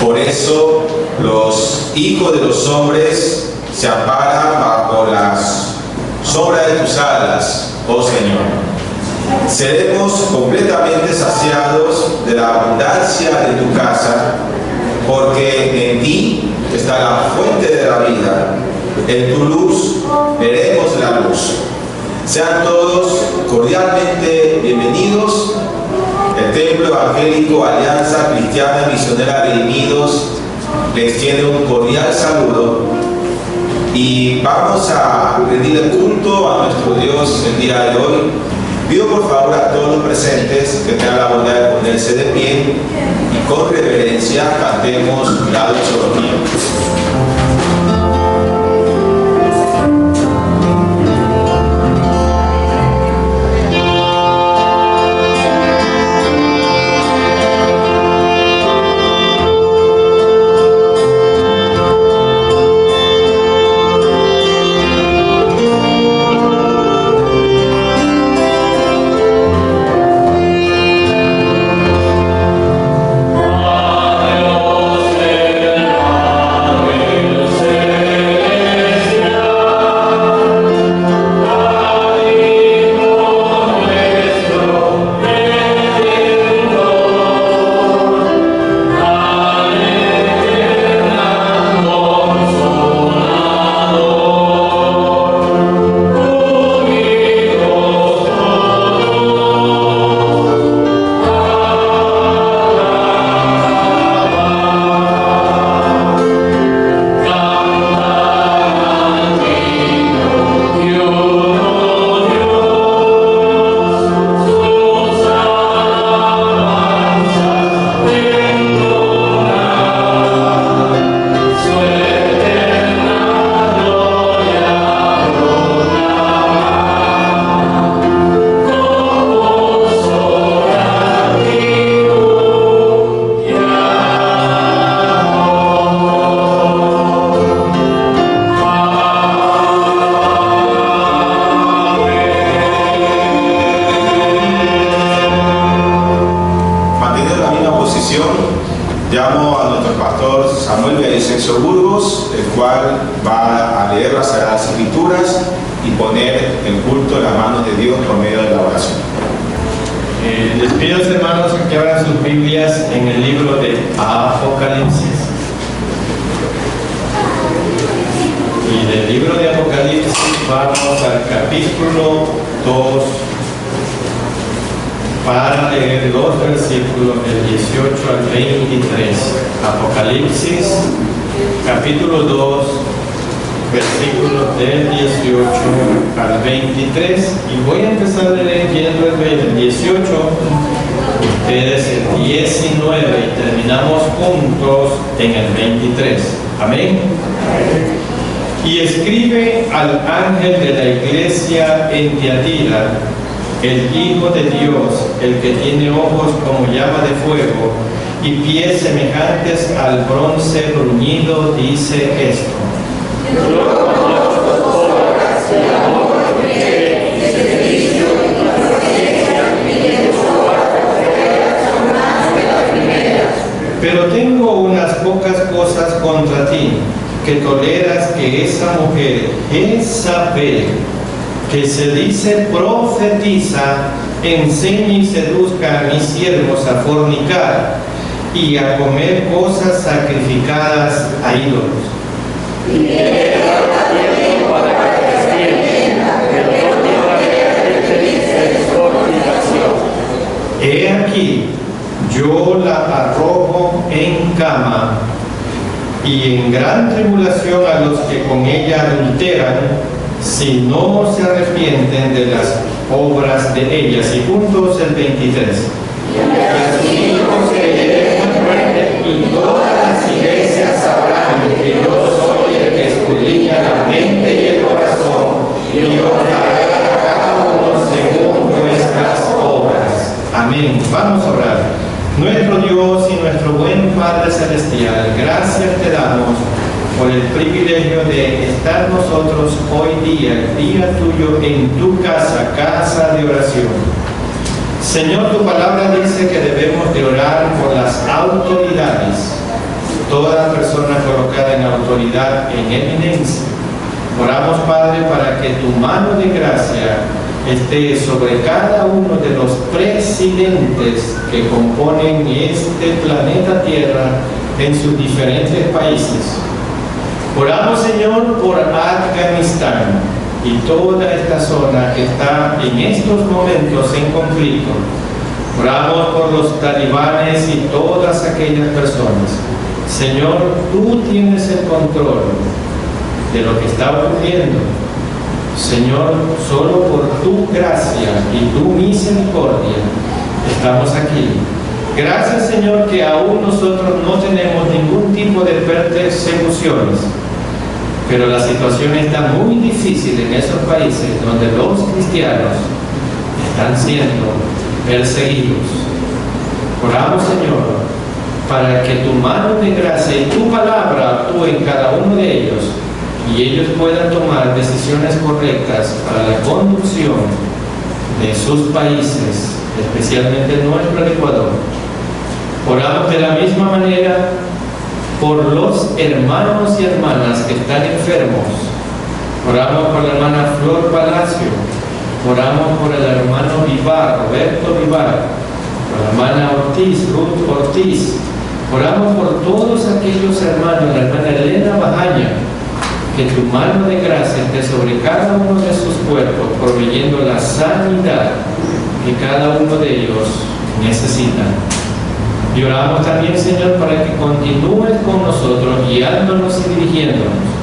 Por eso los hijos de los hombres se amparan bajo las sombras de tus alas, oh Señor. Seremos completamente saciados de la abundancia de tu casa, porque en ti está la fuente de la vida. En tu luz veremos la luz. Sean todos cordialmente bienvenidos. El Templo Evangélico Alianza Cristiana Misionera Redimidos les tiene un cordial saludo y vamos a rendir el culto a nuestro Dios el día de hoy. Pido por favor a todos los presentes que tengan la bondad de ponerse de pie y con reverencia cantemos la doxología. Llamo a nuestro pastor Samuel Villavicencio Burgos, el cual va a leer las Sagradas Escrituras y poner el culto en las manos de Dios por medio de la oración. Les pido, hermanos, que abran sus Biblias en el libro de Apocalipsis. Y del libro de Apocalipsis vamos al capítulo 2 para leer los versículos del 18 al 23. Apocalipsis, capítulo 2, versículos del 18 al 23. Y voy a empezar leyendo el 18, ustedes el 19 y terminamos juntos en el 23. Amén. Y escribe al ángel de la iglesia en Tiatira, el Hijo de Dios, el que tiene ojos como llama de fuego y pies semejantes al bronce bruñido, dice esto: pero tengo unas pocas cosas contra ti, que toleras que esa mujer, Jezabel, que se dice profetiza, enseñe y seduzca a mis siervos a fornicar y a comer cosas sacrificadas a ídolos. He aquí, yo la arrojo en cama y en gran tribulación a los que con ella adulteran, si no se arrepienten de las obras de ellas. Y juntos el 23. Y todas las iglesias sabrán que yo soy el que escudriña la mente y el corazón, y os daré a cada uno según nuestras obras. Amén. Vamos a orar. Nuestro Dios y nuestro buen Padre Celestial, gracias te damos por el privilegio de estar nosotros hoy día, el día tuyo, en tu casa, casa de oración. Señor, tu palabra dice que debemos de orar por las autoridades, toda persona colocada en autoridad, en eminencia. Oramos, Padre, para que tu mano de gracia esté sobre cada uno de los presidentes que componen este planeta Tierra en sus diferentes países. Oramos, Señor, por Afganistán y toda esta zona que está en estos momentos en conflicto. Oramos por los talibanes y todas aquellas personas. Señor, tú tienes el control de lo que está ocurriendo. Señor, solo por tu gracia y tu misericordia estamos aquí. Gracias, Señor, que aún nosotros no tenemos ningún tipo de persecuciones, pero la situación está muy difícil en esos países donde los cristianos están siendo perseguidos. Oramos, Señor, para que tu mano de gracia y tu palabra actúe en cada uno de ellos y ellos puedan tomar decisiones correctas para la conducción de sus países, especialmente nuestro Ecuador. Oramos de la misma manera por los hermanos y hermanas que están enfermos. Oramos por la hermana Flor Palacio. Oramos por el hermano Vivar, Roberto Vivar, por la hermana Ortiz, Ruth Ortiz. Oramos por todos aquellos hermanos, la hermana Elena Bajaña, que tu mano de gracia esté sobre cada uno de sus cuerpos, proveyendo la sanidad que cada uno de ellos necesita. Y oramos también, Señor, para que continúes con nosotros, guiándonos y dirigiéndonos.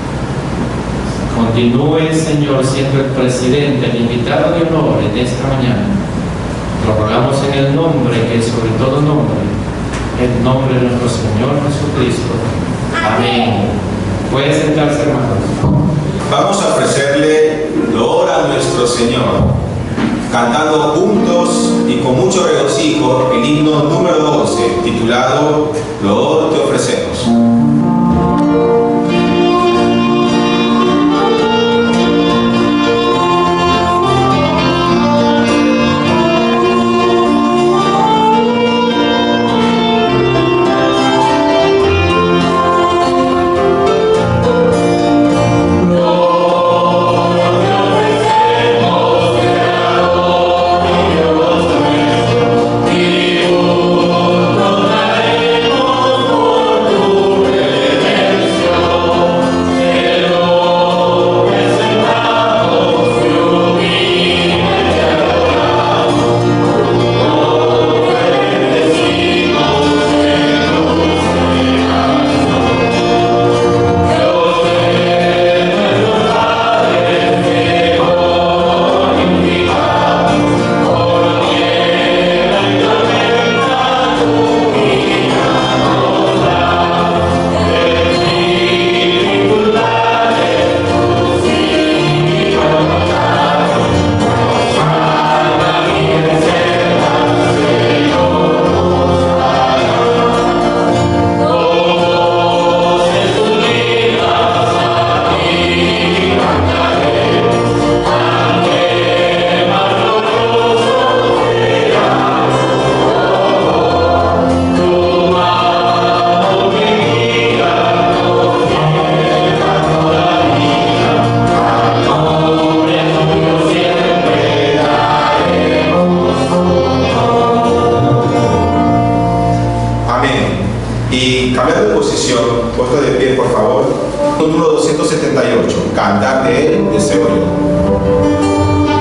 Continúes, Señor, siendo el presidente, el invitado de honor en esta mañana. Lo rogamos en el nombre que es sobre todo nombre, el nombre de nuestro Señor Jesucristo. Amén. Pueden sentarse, hermanos. Vamos a ofrecerle loor a nuestro Señor, cantando juntos y con mucho regocijo el himno número 11, titulado Loor te ofrecemos. Puesto de pie, por favor. Número 278. Cantar de él, deseo yo. Cantaré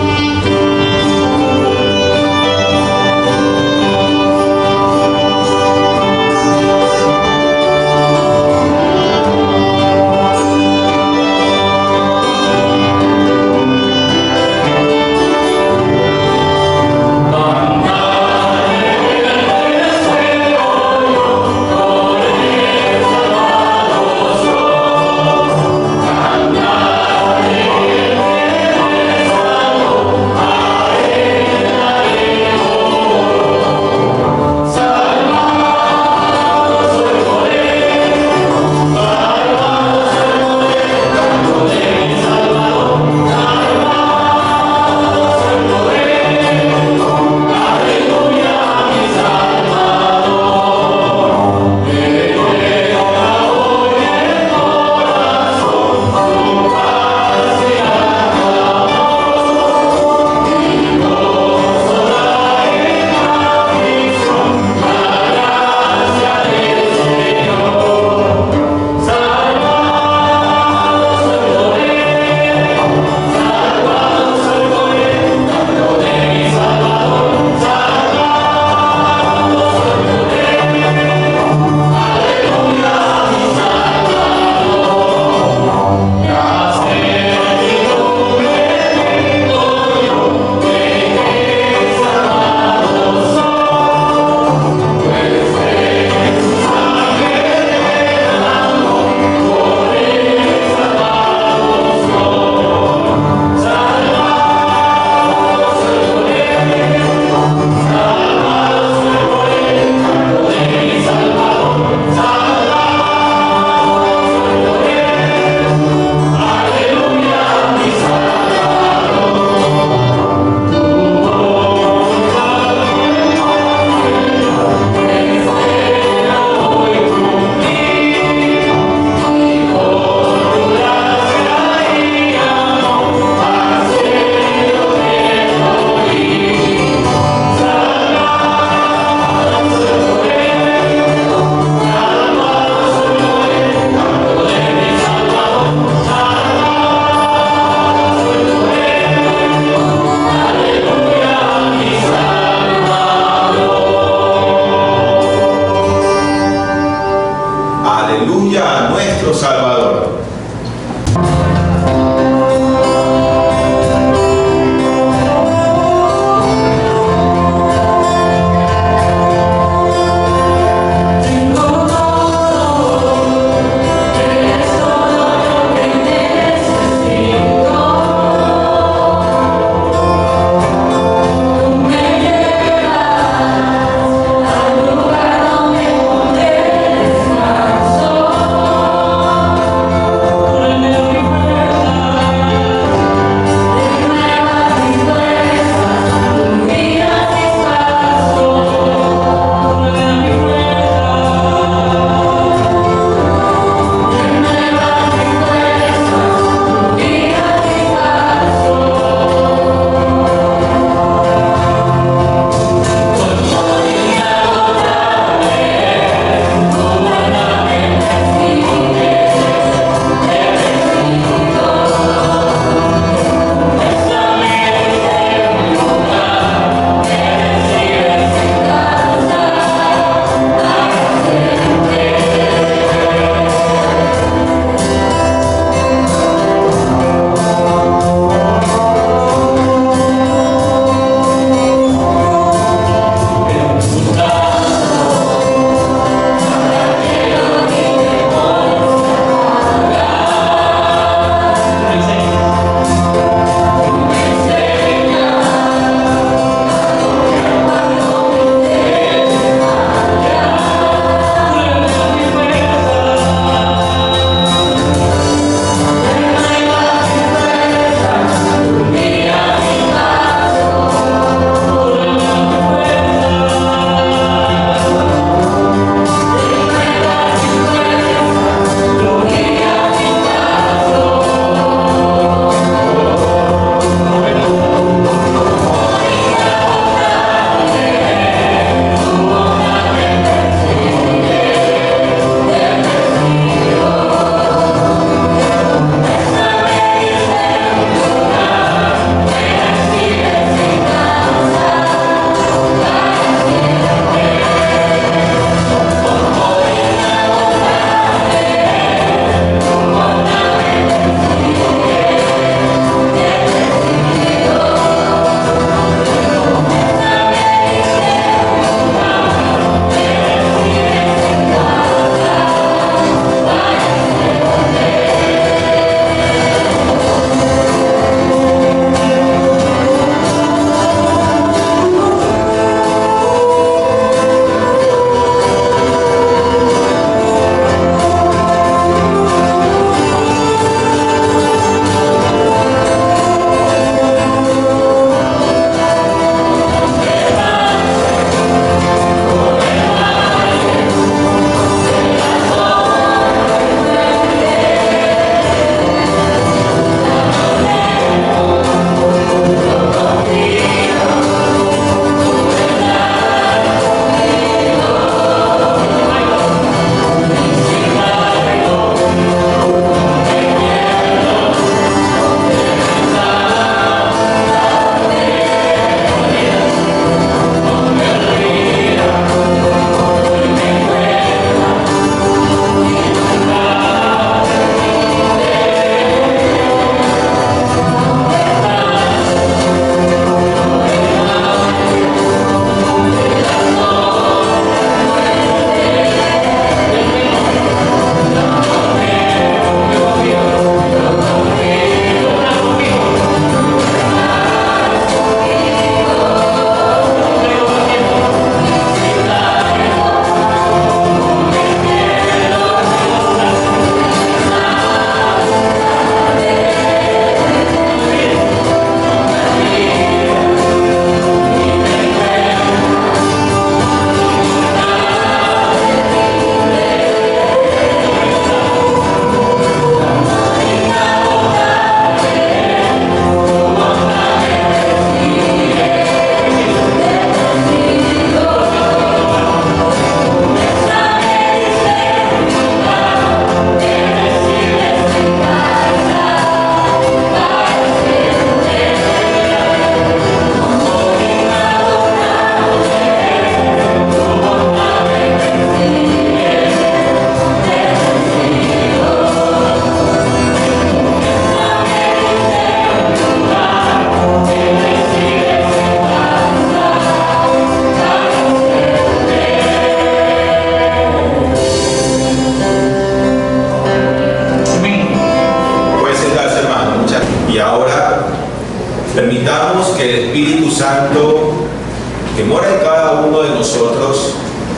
que mora en cada uno de nosotros,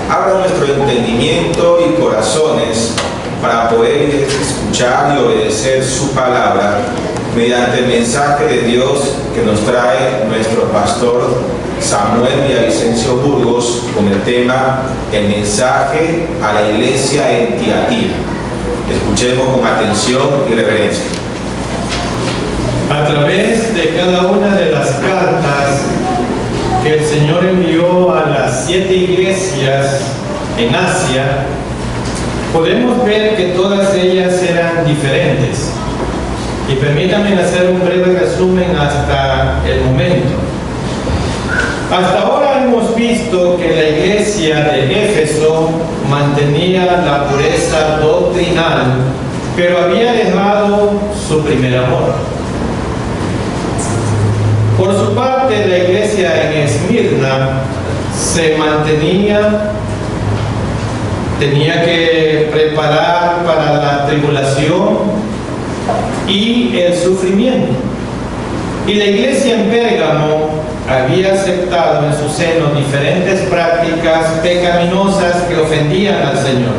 abra nuestro entendimiento y corazones para poder escuchar y obedecer su palabra mediante el mensaje de Dios que nos trae nuestro pastor Samuel Villavicencio Burgos con el tema El mensaje a la iglesia en Tiatira. Escuchemos con atención y reverencia. A través de cada una de las cartas que el Señor envió a las 7 iglesias en Asia, podemos ver que todas ellas eran diferentes. Y permítanme hacer un breve resumen hasta el momento. Hasta ahora hemos visto que la iglesia de Éfeso mantenía la pureza doctrinal, pero había dejado su primer amor. Por su parte, la iglesia en Esmirna se mantenía, tenía que preparar para la tribulación y el sufrimiento. Y la iglesia en Pérgamo había aceptado en su seno diferentes prácticas pecaminosas que ofendían al Señor.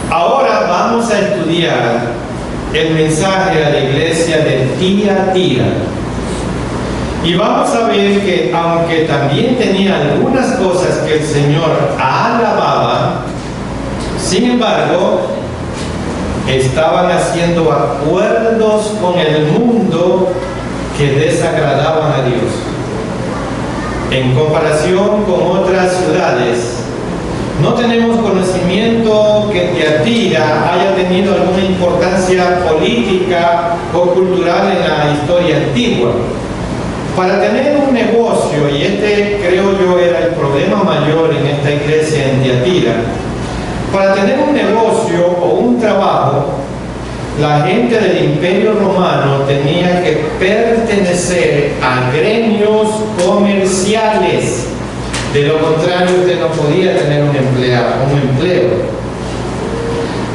Ahora vamos a estudiar el mensaje a la iglesia de Tiatira. Y vamos a ver que aunque también tenía algunas cosas que el Señor alababa, sin embargo, estaban haciendo acuerdos con el mundo que desagradaban a Dios. En comparación con otras ciudades, no tenemos conocimiento que Tiatira haya tenido alguna importancia política o cultural en la historia antigua. Para tener un negocio, y este creo yo era el problema mayor en esta iglesia en Tiatira, para tener un negocio o un trabajo, la gente del Imperio Romano tenía que pertenecer a gremios comerciales. De lo contrario, usted no podía tener un empleo.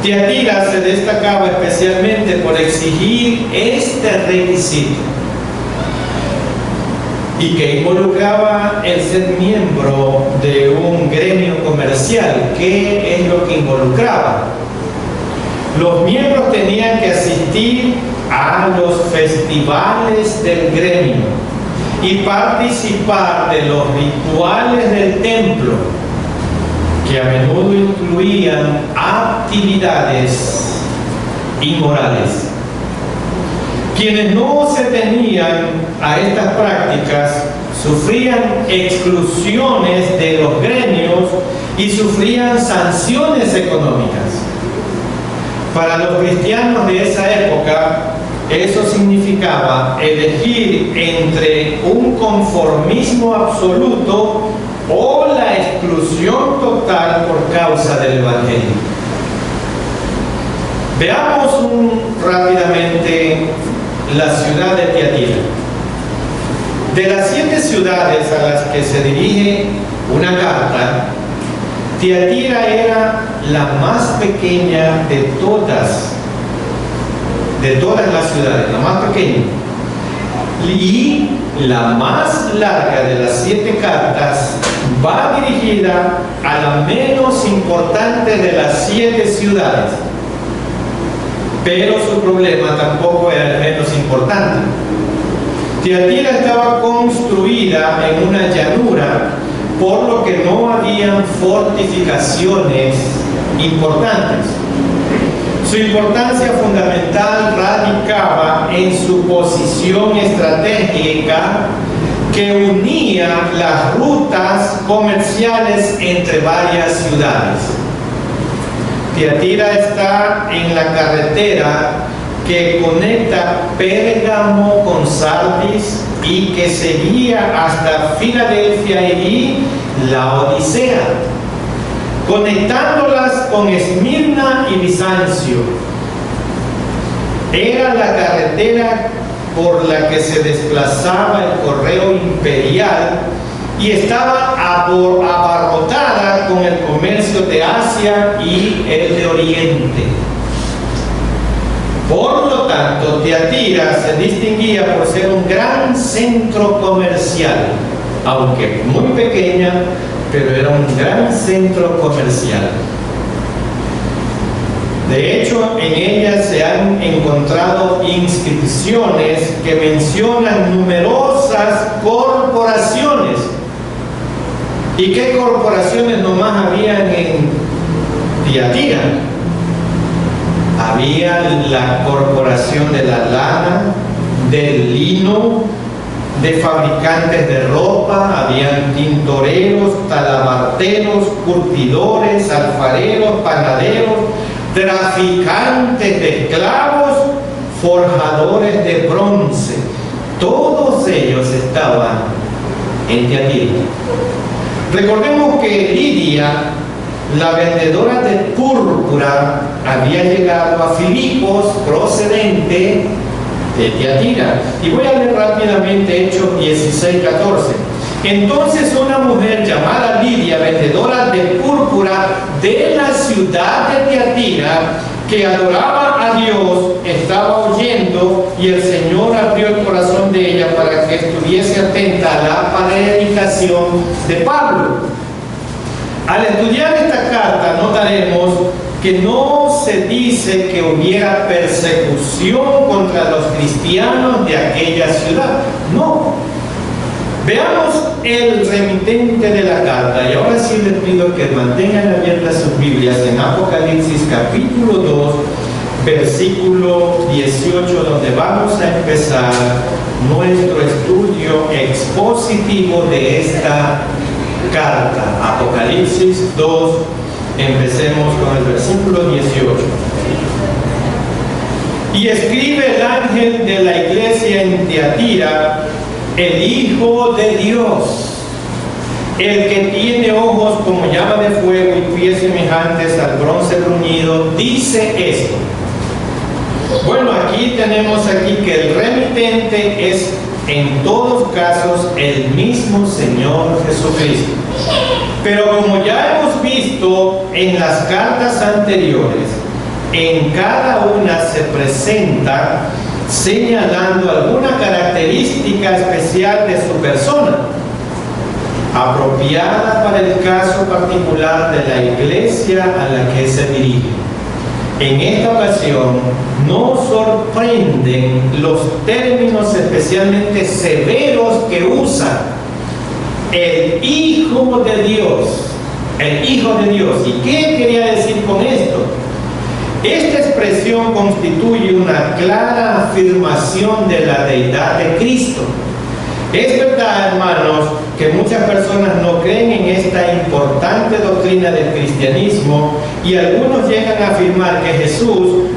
Tiatira se destacaba especialmente por exigir este requisito, y que involucraba el ser miembro de un gremio comercial. ¿Qué es lo que involucraba? Los miembros tenían que asistir a los festivales del gremio y participar de los rituales del templo, que a menudo incluían actividades inmorales. Quienes no se tenían a estas prácticas sufrían exclusiones de los gremios y sufrían sanciones económicas. Para los cristianos de esa época, eso significaba elegir entre un conformismo absoluto o la exclusión total por causa del Evangelio. Veamos rápidamente la ciudad de Tiatira. De las 7 ciudades a las que se dirige una carta, Tiatira era la más pequeña de todas las ciudades, la más pequeña, y la más larga de las 7 cartas va dirigida a la menos importante de las 7 ciudades. Pero su problema tampoco era el menos importante. Tiatira estaba construida en una llanura, por lo que no habían fortificaciones importantes. Su importancia fundamental radicaba en su posición estratégica que unía las rutas comerciales entre varias ciudades. Tiatira está en la carretera que conecta Pérgamo con Sardis y que seguía hasta Filadelfia y la Odisea, conectándolas con Esmirna y Bizancio. Era la carretera por la que se desplazaba el correo imperial y estaba abarrotada con el comercio de Asia y el de Oriente. Por lo tanto, Tiatira se distinguía por ser un gran centro comercial aunque muy pequeña, pero era un gran centro comercial. De hecho, en ella se han encontrado inscripciones que mencionan numerosas corporaciones. ¿Y qué corporaciones nomás habían en Tiatira? Había la corporación de la lana, del lino, de fabricantes de ropa, habían tintoreros, talabarteros, curtidores, alfareros, panaderos, traficantes de esclavos, forjadores de bronce. Todos ellos estaban en Tiatira. Recordemos que Lidia, la vendedora de púrpura, había llegado a Filipos procedente de Tiatira. Y voy a leer rápidamente Hechos 16:14. Entonces una mujer llamada Lidia, vendedora de púrpura de la ciudad de Tiatira, que adoraba a Dios, estaba oyendo, y el Señor abrió el corazón de ella para que estuviese atenta a la predicación de Pablo. Al estudiar esta carta notaremos que no se dice que hubiera persecución contra los cristianos de aquella ciudad. No. Veamos el remitente de la carta, y ahora sí les pido que mantengan abiertas sus Biblias en Apocalipsis capítulo 2, versículo 18, donde vamos a empezar nuestro estudio expositivo de esta carta. Apocalipsis 2, empecemos con el versículo 18. Y escribe el ángel de la iglesia en Tiatira, el Hijo de Dios, el que tiene ojos como llama de fuego y pies semejantes al bronce bruñido, dice esto. Bueno, aquí tenemos que el remitente es en todos casos el mismo Señor Jesucristo. Pero como ya hemos visto en las cartas anteriores, en cada una se presenta señalando alguna característica especial de su persona, apropiada para el caso particular de la iglesia a la que se dirige. En esta ocasión nos sorprenden los términos especialmente severos que usa el Hijo de Dios. El Hijo de Dios. ¿Y qué quería decir con esto? Esta expresión constituye una clara afirmación de la deidad de Cristo. Es verdad, hermanos, que muchas personas no creen en esta importante doctrina del cristianismo, y algunos llegan a afirmar que Jesús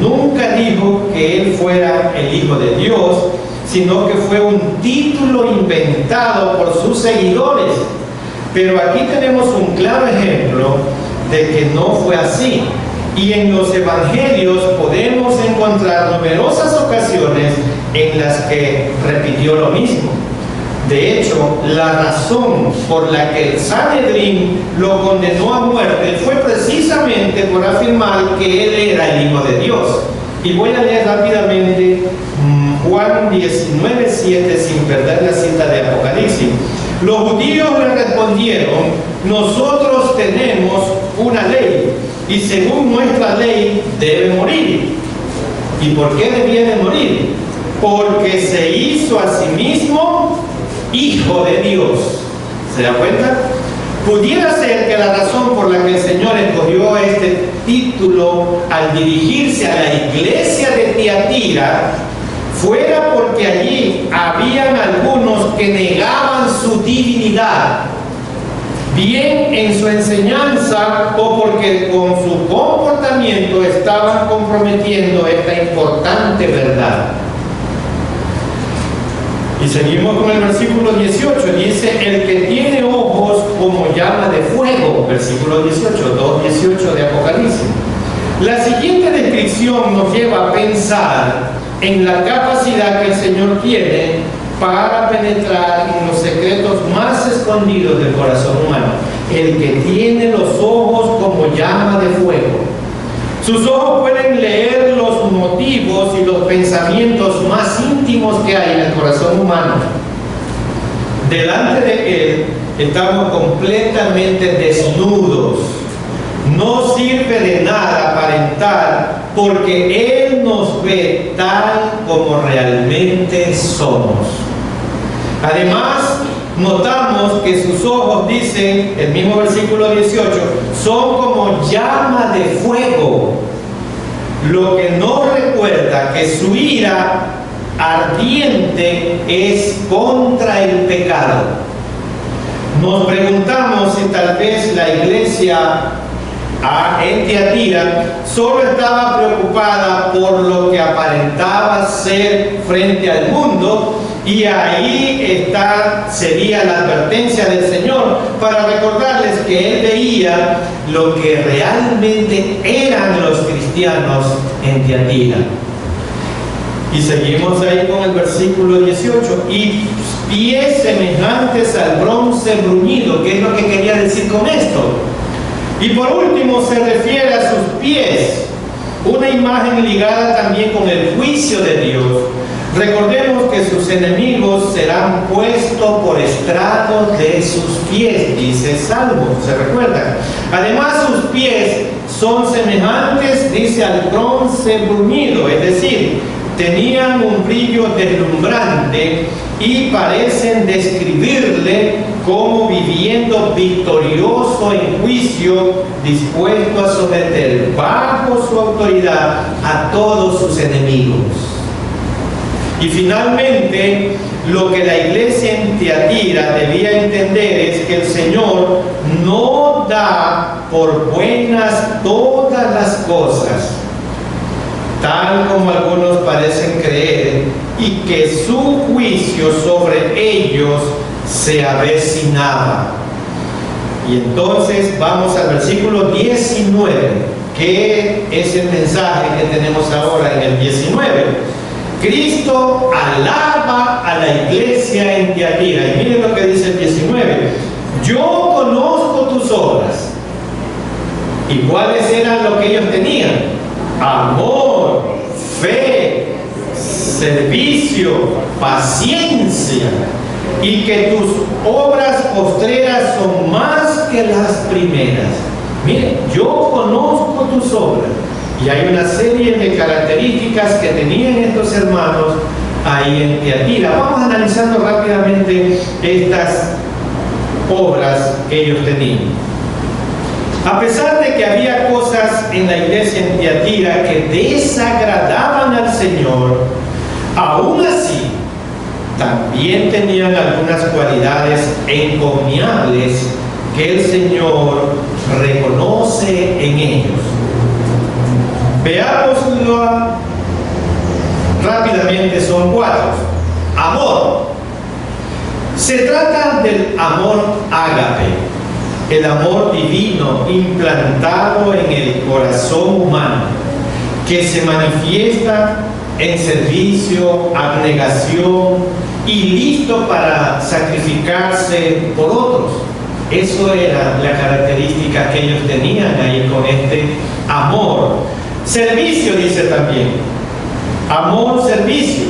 nunca dijo que Él fuera el Hijo de Dios, sino que fue un título inventado por sus seguidores. Pero aquí tenemos un claro ejemplo de que no fue así. Y en los evangelios podemos encontrar numerosas ocasiones en las que repitió lo mismo. De hecho, la razón por la que el Sanedrín lo condenó a muerte fue precisamente por afirmar que él era el Hijo de Dios. Y voy a leer rápidamente Juan 19:7 sin perder la cita de Apocalipsis. Los judíos le respondieron: nosotros tenemos una ley, y según nuestra ley debe morir. ¿Y por qué debía de morir? Porque se hizo a sí mismo Hijo de Dios. ¿Se da cuenta? Pudiera ser que la razón por la que el Señor escogió este título al dirigirse a la iglesia de Tiatira fuera porque allí habían algunos que negaban su divinidad, bien en su enseñanza o porque con su comportamiento estaban comprometiendo esta importante verdad. Y seguimos con el versículo 18, dice: el que tiene ojos como llama de fuego, versículo 18, 2:18 de Apocalipsis. La siguiente descripción nos lleva a pensar en la capacidad que el Señor tiene para penetrar en los secretos más escondidos del corazón humano. El que tiene los ojos como llama de fuego. Sus ojos pueden leer los motivos y los pensamientos más íntimos que hay en el corazón humano. delante de Él estamos completamente desnudos. No sirve de nada aparentar, porque Él nos ve tal como realmente somos. Además, notamos que sus ojos, dice el mismo versículo 18, son como llama de fuego, lo que nos recuerda que su ira ardiente es contra el pecado. Nos preguntamos si tal vez la iglesia en Tiatira solo estaba preocupada por lo que aparentaba ser frente al mundo, y ahí sería la advertencia del Señor para recordarles que Él veía lo que realmente eran los cristianos en Tiatira. Y seguimos ahí con el versículo 18, y pies semejantes al bronce bruñido. ¿Qué es lo que quería decir con esto? Y por último se refiere a sus pies, una imagen ligada también con el juicio de Dios. Recordemos que sus enemigos serán puestos por estrado de sus pies, dice Salmo, ¿se recuerdan? Además, sus pies son semejantes, dice, al bronce bruñido, es decir, tenían un brillo deslumbrante y parecen describirle como viviendo victorioso en juicio, dispuesto a someter bajo su autoridad a todos sus enemigos. Y finalmente, lo que la iglesia en Tiatira debía entender es que el Señor no da por buenas todas las cosas, tal como algunos parecen creer, y que su juicio sobre ellos se avecinaba. Y entonces vamos al versículo 19, que es el mensaje que tenemos ahora en el 19. Cristo alaba a la iglesia en Tiatira. Y miren lo que dice el 19. Yo conozco tus obras. ¿Y cuáles eran lo que ellos tenían? Amor, fe, servicio, paciencia, y que tus obras postreras son más que las primeras. Miren, yo conozco tus obras. Y hay una serie de características que tenían estos hermanos ahí en Tiatira. Vamos analizando rápidamente estas obras que ellos tenían. A pesar de que había cosas en la iglesia en Tiatira que desagradaban al Señor, aún así también tenían algunas cualidades encomiables que el Señor reconoce en ellos. Veámoslo rápidamente, son 4. Amor. Se trata del amor ágape, el amor divino implantado en el corazón humano, que se manifiesta en servicio, abnegación y listo para sacrificarse por otros. Eso era la característica que ellos tenían ahí con este amor. Servicio, dice también. Amor, servicio.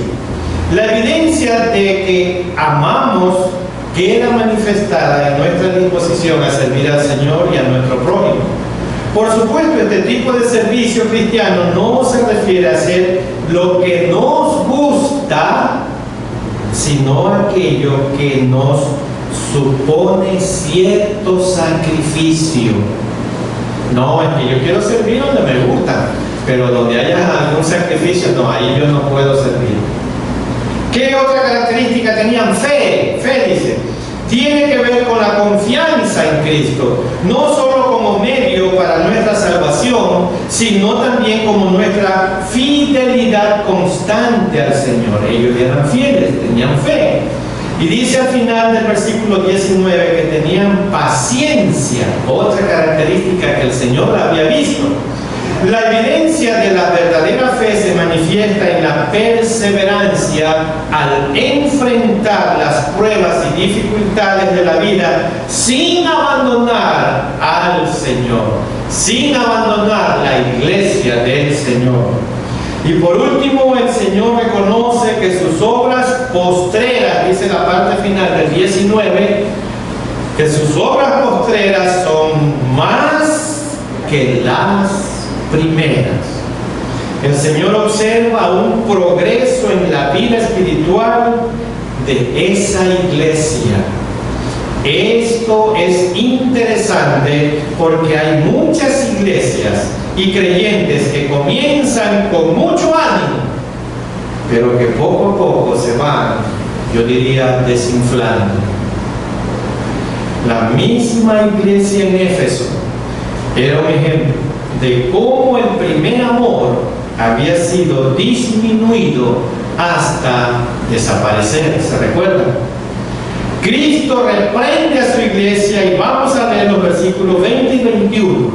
La evidencia de que amamos queda manifestada en nuestra disposición a servir al Señor y a nuestro prójimo. Por supuesto, este tipo de servicio cristiano no se refiere a hacer lo que nos gusta, sino aquello que nos supone cierto sacrificio. No, es que yo quiero servir donde me gusta, pero donde haya algún sacrificio, no, ahí yo no puedo servir. ¿Qué otra característica tenían? Fe, dice. Tiene que ver con la confianza en Cristo, no solo como medio para nuestra salvación, sino también como nuestra fidelidad constante al Señor. Ellos eran fieles, tenían fe. Y dice al final del versículo 19 que tenían paciencia, otra característica que el Señor había visto. La evidencia de la verdadera fe se manifiesta en la perseverancia al enfrentar las pruebas y dificultades de la vida sin abandonar al Señor, sin abandonar la iglesia del Señor. Y por último, el Señor reconoce que sus obras postreras, dice la parte final del 19, que sus obras postreras son más que las primeras. El Señor observa un progreso en la vida espiritual de esa iglesia. Esto es interesante porque hay muchas iglesias y creyentes que comienzan con mucho ánimo, pero que poco a poco se van, yo diría, desinflando. La misma iglesia en Éfeso era un ejemplo de cómo el primer amor había sido disminuido hasta desaparecer. ¿Se recuerdan? Cristo reprende a su iglesia y vamos a leer los versículos 20 y 21.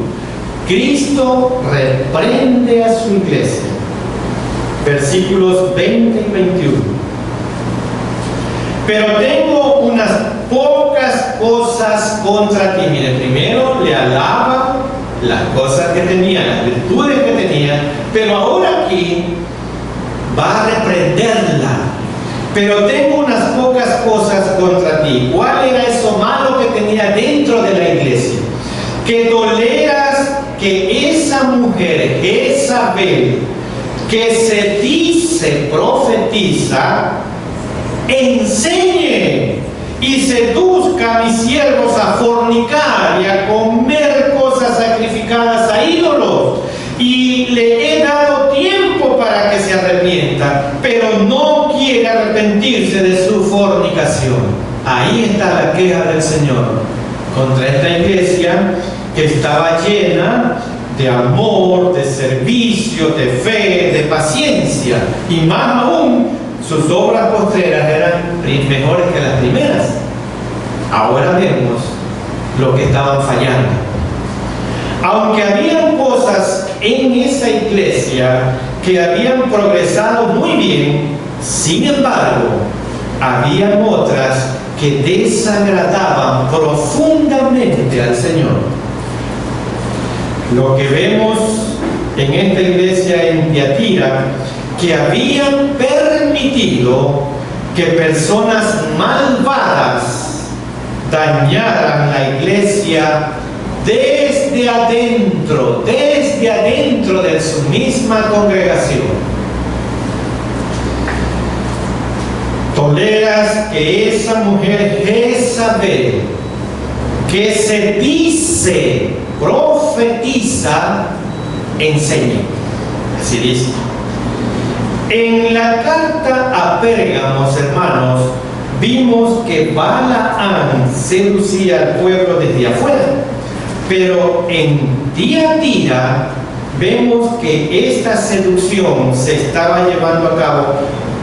Cristo reprende a su iglesia. Versículos 20 y 21. Pero tengo unas pocas cosas contra ti. Mire, primero le alaba las cosas que tenía, las virtudes que tenía, pero ahora aquí va a reprenderla. Pero tengo unas pocas cosas contra ti. ¿Cuál era eso malo que tenía dentro de la iglesia? Que toleras que esa mujer, Jezabel, que se dice profetiza, enseñe y seduzca a mis siervos a fornicar y a comer cosas sacrificadas a ídolos. Y le he dado tiempo para que se arrepienta, pero no quiere arrepentirse de su fornicación. Ahí está la queja del Señor contra esta iglesia que estaba llena de amor, de servicio, de fe, de paciencia, y más aún, sus obras postreras eran mejores que las primeras. Ahora vemos lo que estaban fallando. Aunque habían cosas en esa iglesia que habían progresado muy bien, sin embargo, habían otras que desagradaban profundamente al Señor. Lo que vemos en esta iglesia en Tiatira, que habían permitido que personas malvadas dañaran la iglesia desde adentro de su misma congregación. Toleras que esa mujer Jezabel, que se dice, profetiza, enseñe. Así dice. En la carta a Pérgamos, hermanos, vimos que Balaam seducía al pueblo desde afuera, pero en Tiatira vemos que esta seducción se estaba llevando a cabo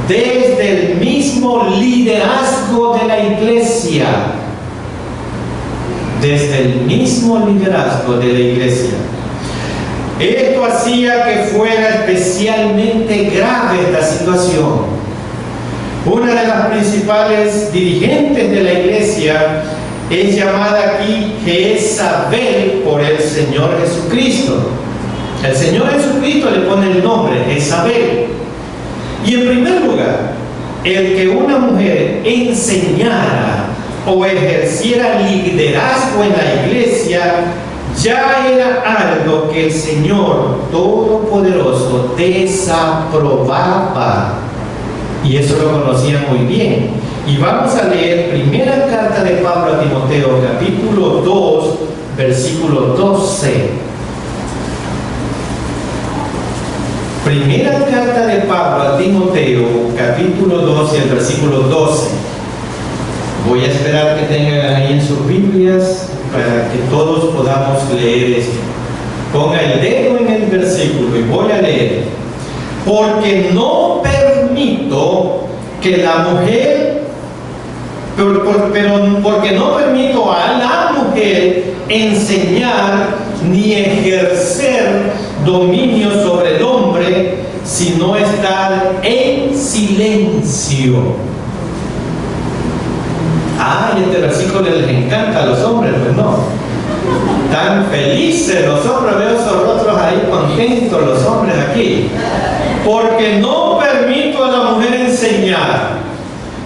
desde el mismo liderazgo de la iglesia. Desde el mismo liderazgo de la iglesia. Esto hacía que fuera especialmente grave esta situación. Una de las principales dirigentes de la iglesia es llamada aquí Jezabel por el Señor Jesucristo. El Señor Jesucristo le pone el nombre Jezabel. Y en primer lugar, el que una mujer enseñara o ejerciera liderazgo en la iglesia ya era algo que el Señor Todopoderoso desaprobaba, y eso lo conocían muy bien. Y vamos a leer primera carta de Pablo a Timoteo, capítulo 2, versículo 12. Primera carta de Pablo a Timoteo, capítulo 2 y el versículo 12. Voy a esperar que tengan ahí en sus Biblias para que todos podamos leer esto. Ponga el dedo en el versículo y voy a leer. Porque no permito que la mujer, porque no permito a la mujer enseñar ni ejercer dominio sobre el hombre, sino estar en silencio. Ah, y este versículo les encanta a los hombres, pues no. Tan felices los hombres, veo esos rostros ahí contentos, los hombres aquí. porque no permito a la mujer enseñar,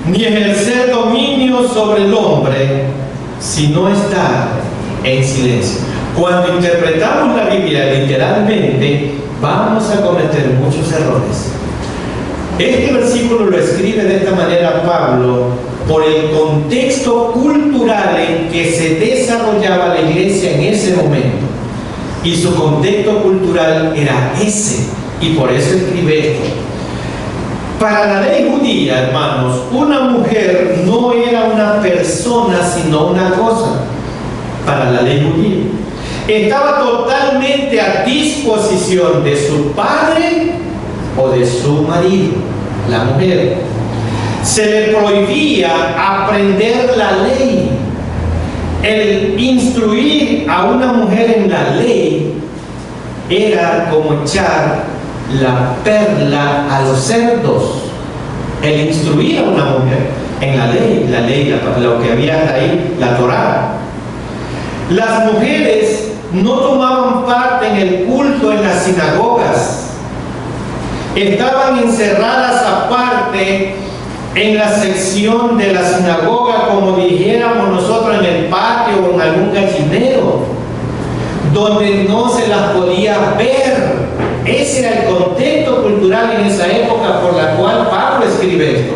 ni ejercer dominio sobre el hombre, sino estar en silencio. Cuando interpretamos la Biblia literalmente, vamos a cometer muchos errores. Este versículo lo escribe de esta manera Pablo por el contexto cultural en que se desarrollaba la iglesia en ese momento. Y su contexto cultural era ese, y por eso escribe esto. Para la ley judía, hermanos, una mujer no era una persona, sino una cosa. Para la ley judía. Estaba totalmente a disposición de su padre o de su marido, la mujer. Se le prohibía aprender la ley. El instruir a una mujer en la ley era como echar la perla a los cerdos. El instruir a una mujer en la ley, lo que había hasta ahí, la Torá. Las mujeres no tomaban parte en el culto en las sinagogas. Estaban encerradas aparte en la sección de la sinagoga, como dijéramos nosotros, en el patio o en algún gallinero, donde no se las podía ver. Ese era el contexto cultural en esa época por la cual Pablo escribe esto.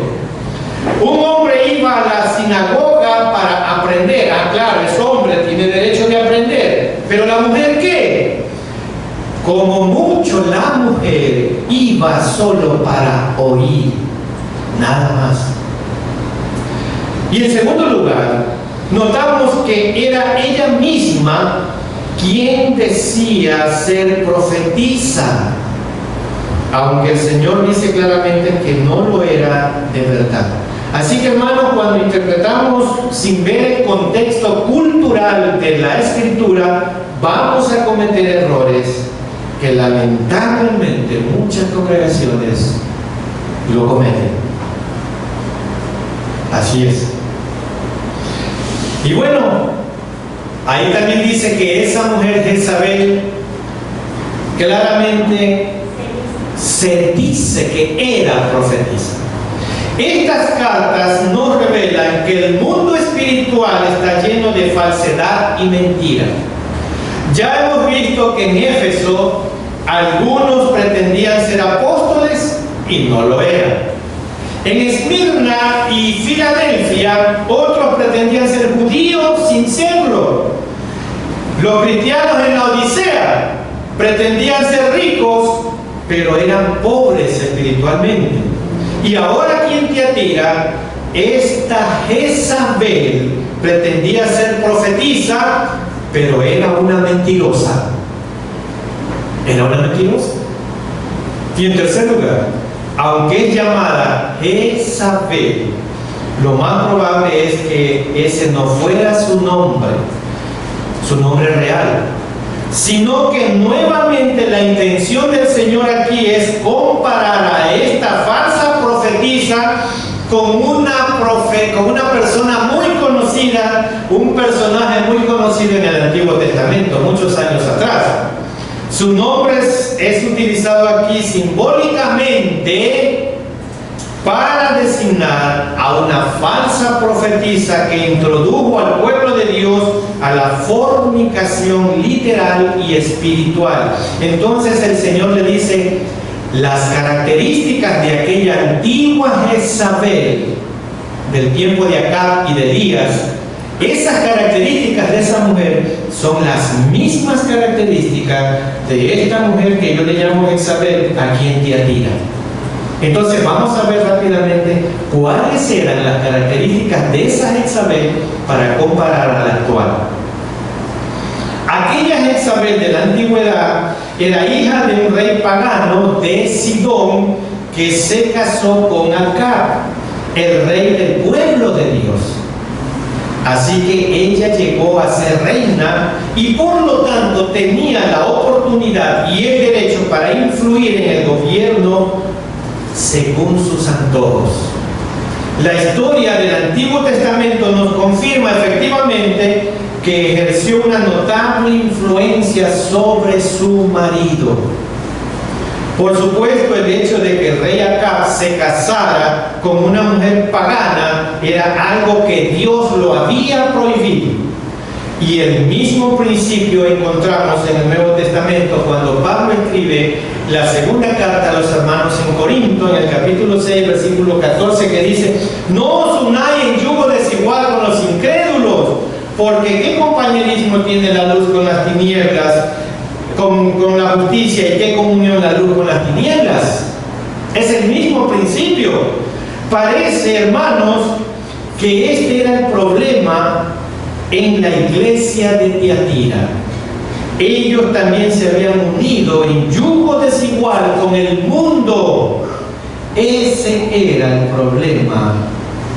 Un hombre iba a la sinagoga para aprender. Claro, es hombre, tiene derecho de aprender. Pero la mujer, ¿qué? Como mucho, la mujer iba solo para oír, nada más. Y en segundo lugar, notamos que era ella misma quien decía ser profetisa, aunque el Señor dice claramente que no lo era de verdad. Así que, hermanos, cuando interpretamos sin ver el contexto cultural de la Escritura, vamos a cometer errores que lamentablemente muchas congregaciones lo cometen. Así es. Y bueno, ahí también dice que esa mujer Jezabel claramente se dice que era profetisa. Estas cartas nos revelan que el mundo espiritual está lleno de falsedad y mentira. Ya hemos visto que en Éfeso algunos pretendían ser apóstoles y no lo eran. En Esmirna y Filadelfia otros pretendían ser judíos sin serlo. Los cristianos en la Odisea pretendían ser ricos, pero eran pobres espiritualmente. Y ahora aquí en Tiatira, esta Jezabel pretendía ser profetisa, pero era una mentirosa. Era una mentirosa. Y en tercer lugar, aunque es llamada Jezabel, lo más probable es que ese no fuera su nombre real, sino que nuevamente la intención del Señor aquí es comparar a esta falsa profetisa con una persona muy conocida, un personaje muy conocido en el Antiguo Testamento, muchos años atrás. Su nombre es utilizado aquí simbólicamente para designar a una falsa profetisa que introdujo al pueblo de Dios a la fornicación literal y espiritual. Entonces el Señor le dice las características de aquella antigua Jezabel del tiempo de Acab y de Elías. Esas características de esa mujer son las mismas características de esta mujer que yo le llamo Jezabel aquí en Tiatira. Entonces vamos a ver rápidamente cuáles eran las características de esa Jezabel para comparar a la actual. Aquella Jezabel de la antigüedad era hija de un rey pagano de Sidón que se casó con Acab, el rey del pueblo de Dios. Así que ella llegó a ser reina y por lo tanto tenía la oportunidad y el derecho para influir en el gobierno según sus antojos. La historia del Antiguo Testamento nos confirma efectivamente que ejerció una notable influencia sobre su marido. Por supuesto, el hecho de que el rey Acab se casara con una mujer pagana era algo que Dios lo había prohibido. Y el mismo principio encontramos en el Nuevo Testamento cuando Pablo escribe la segunda carta a los hermanos en Corinto, en el capítulo 6, versículo 14, que dice: no os unáis en yugo desigual con los incrédulos, porque ¿qué compañerismo tiene la luz con las tinieblas? Con la justicia, y qué comunión la luz con las tinieblas. Es el mismo principio. Parece, hermanos, que este era el problema en la iglesia de Tiatira. Ellos también se habían unido en yugo desigual con el mundo. Ese era el problema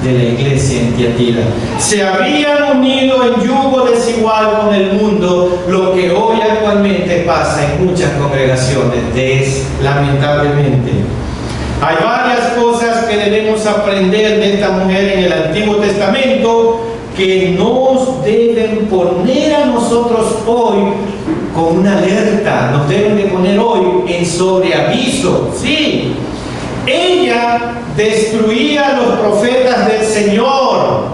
de la iglesia en Tiatira. Se habían unido en yugo desigual con el mundo, lo que hoy actualmente pasa en muchas congregaciones, lamentablemente. Hay varias cosas que debemos aprender de esta mujer en el Antiguo Testamento que nos deben poner a nosotros hoy con una alerta, nos deben de poner hoy en sobreaviso. Sí, ella destruía a los profetas del Señor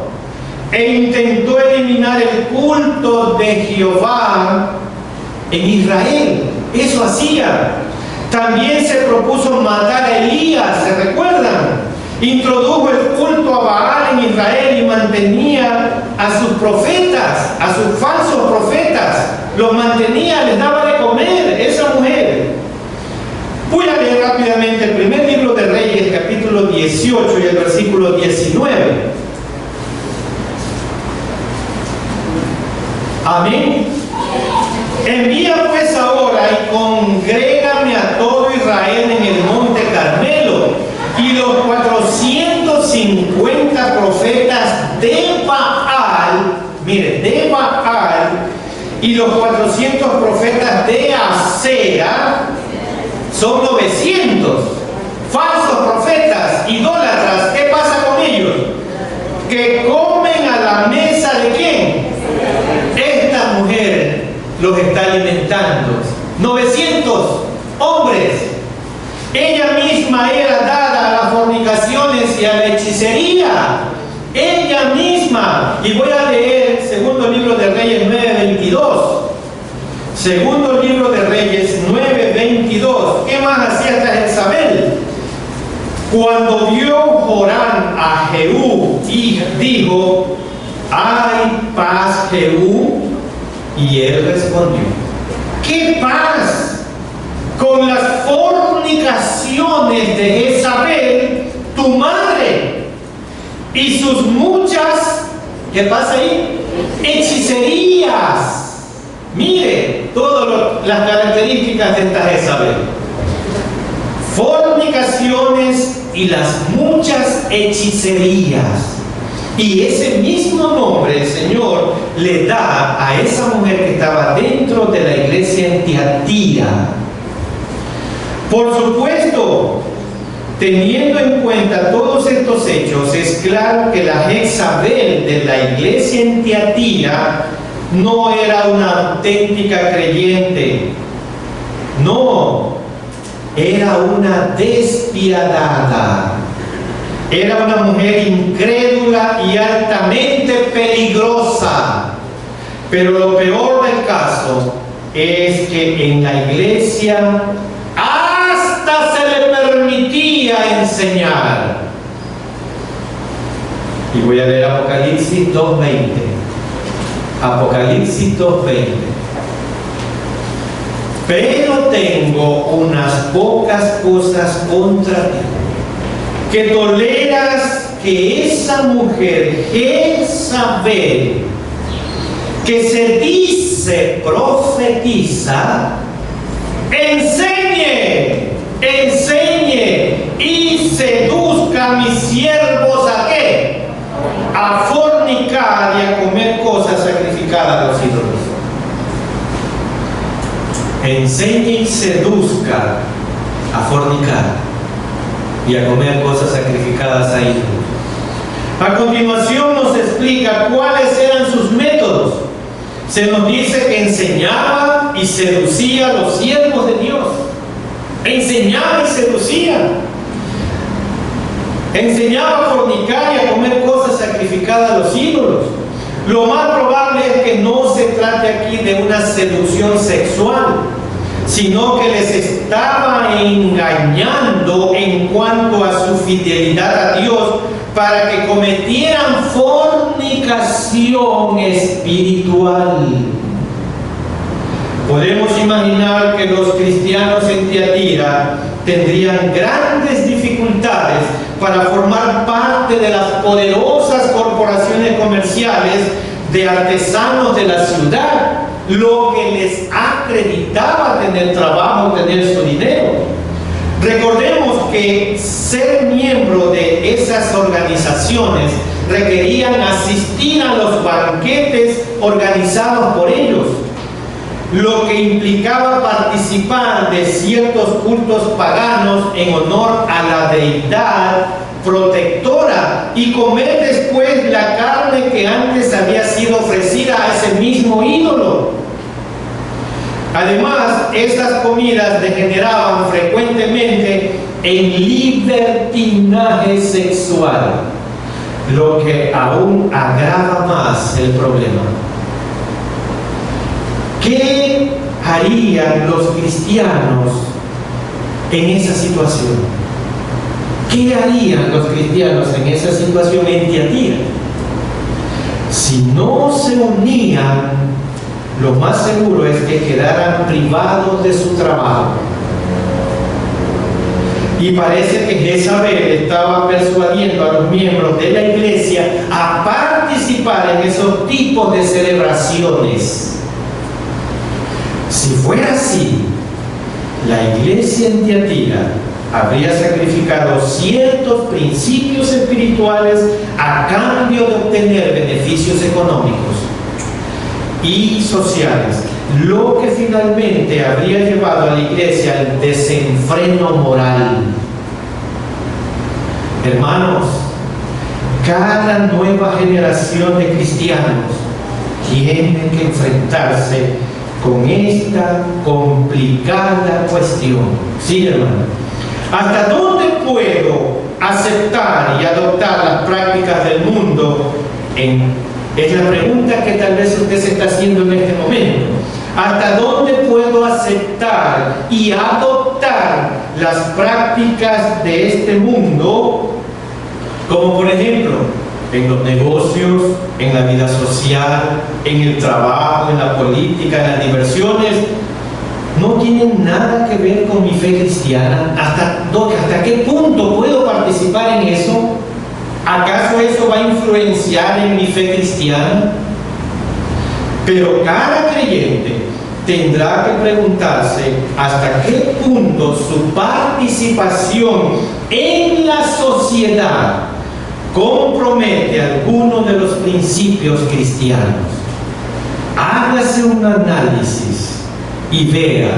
e intentó eliminar el culto de Jehová en Israel. Eso hacía. También se propuso matar a Elías, ¿se recuerdan? Introdujo el culto a Baal en Israel y mantenía a sus profetas, a sus falsos profetas. Los mantenía, les daba de comer, esa mujer. Voy a leer rápidamente el primer libro de Reyes, capítulo 18 y el versículo 19. Amén. Envía pues ahora y congrégame a todo Israel en el monte Carmelo, y los 450 profetas de Baal, mire, de Baal, y los 400 profetas de Asera, son 900 falsos profetas, idólatras. ¿Qué pasa con ellos? Que comen a la mesa de ¿quién? Esta mujer los está alimentando. 900 hombres. Ella misma era dada a las fornicaciones y a la hechicería. Ella misma. Y voy a leer segundo libro de Reyes 9:22. Segundo libro de Reyes 9:22. ¿Qué más hacía esta Jezabel? Cuando vio Joram a Jehú y dijo: ¿hay paz, Jehú? Y él respondió: ¿qué paz? Con las fornicaciones de Jezabel, tu madre, y sus muchas, ¿qué pasa ahí? Hechicerías. Mire todas las características de esta Jezabel: fornicaciones y las muchas hechicerías. Y ese mismo nombre el Señor le da a esa mujer que estaba dentro de la iglesia en Tiatira. Por supuesto, teniendo en cuenta todos estos hechos, es claro que la Jezabel de la iglesia en Tiatira no era una auténtica creyente. No, era una despiadada. Era una mujer incrédula y altamente peligrosa. Pero lo peor del caso es que en la iglesia hasta se le permitía enseñar. Y voy a leer Apocalipsis 2:20. Apocalipsis 2:20. Pero tengo unas pocas cosas contra ti, que toleras que esa mujer Jezabel, que se dice profetiza, enseñe y seduzca a mis siervos ¿a qué? A fornicar y a comer cosas sacrificadas a los ídolos. Enseñe y seduzca a fornicar y a comer cosas sacrificadas a ídolos. A continuación nos explica cuáles eran sus métodos. Se nos dice que enseñaba y seducía a los siervos de Dios. enseñaba y seducía, enseñaba a fornicar y a comer cosas sacrificadas a los ídolos. Lo más probable es que no se trate aquí de una seducción sexual, sino que les estaba engañando en cuanto a su fidelidad a Dios para que cometieran fornicación espiritual. Podemos imaginar que los cristianos en Tiatira tendrían grandes dificultades para formar parte de las poderosas corporaciones comerciales de artesanos de la ciudad, lo que les acreditaba tener trabajo, tener su dinero. Recordemos que ser miembro de esas organizaciones requerían asistir a los banquetes organizados por ellos, lo que implicaba participar de ciertos cultos paganos en honor a la deidad protectora y comer después la carne que antes había sido ofrecida a ese mismo ídolo. Además, estas comidas degeneraban frecuentemente en libertinaje sexual, lo que aún agrava más el problema. ¿Qué harían los cristianos en esa situación? ¿Qué harían los cristianos en esa situación en Tiatira? Si no se unían, lo más seguro es que quedaran privados de su trabajo. Y parece que Jezabel estaba persuadiendo a los miembros de la iglesia a participar en esos tipos de celebraciones. Si fuera así, la iglesia en Tiatira habría sacrificado ciertos principios espirituales a cambio de obtener beneficios económicos y sociales, lo que finalmente habría llevado a la iglesia al desenfreno moral. Hermanos, cada nueva generación de cristianos tiene que enfrentarse con esta complicada cuestión. Sí, hermano. ¿Hasta dónde puedo aceptar y adoptar las prácticas del mundo? Es la pregunta que tal vez usted se está haciendo en este momento. ¿Hasta dónde puedo aceptar y adoptar las prácticas de este mundo? Como por ejemplo, en los negocios, en la vida social, en el trabajo, en la política, en las diversiones, no tienen nada que ver con mi fe cristiana. ¿Hasta qué punto puedo participar en eso? ¿Acaso eso va a influenciar en mi fe cristiana? Pero cada creyente tendrá que preguntarse hasta qué punto su participación en la sociedad compromete alguno de los principios cristianos. Hágase un análisis y vea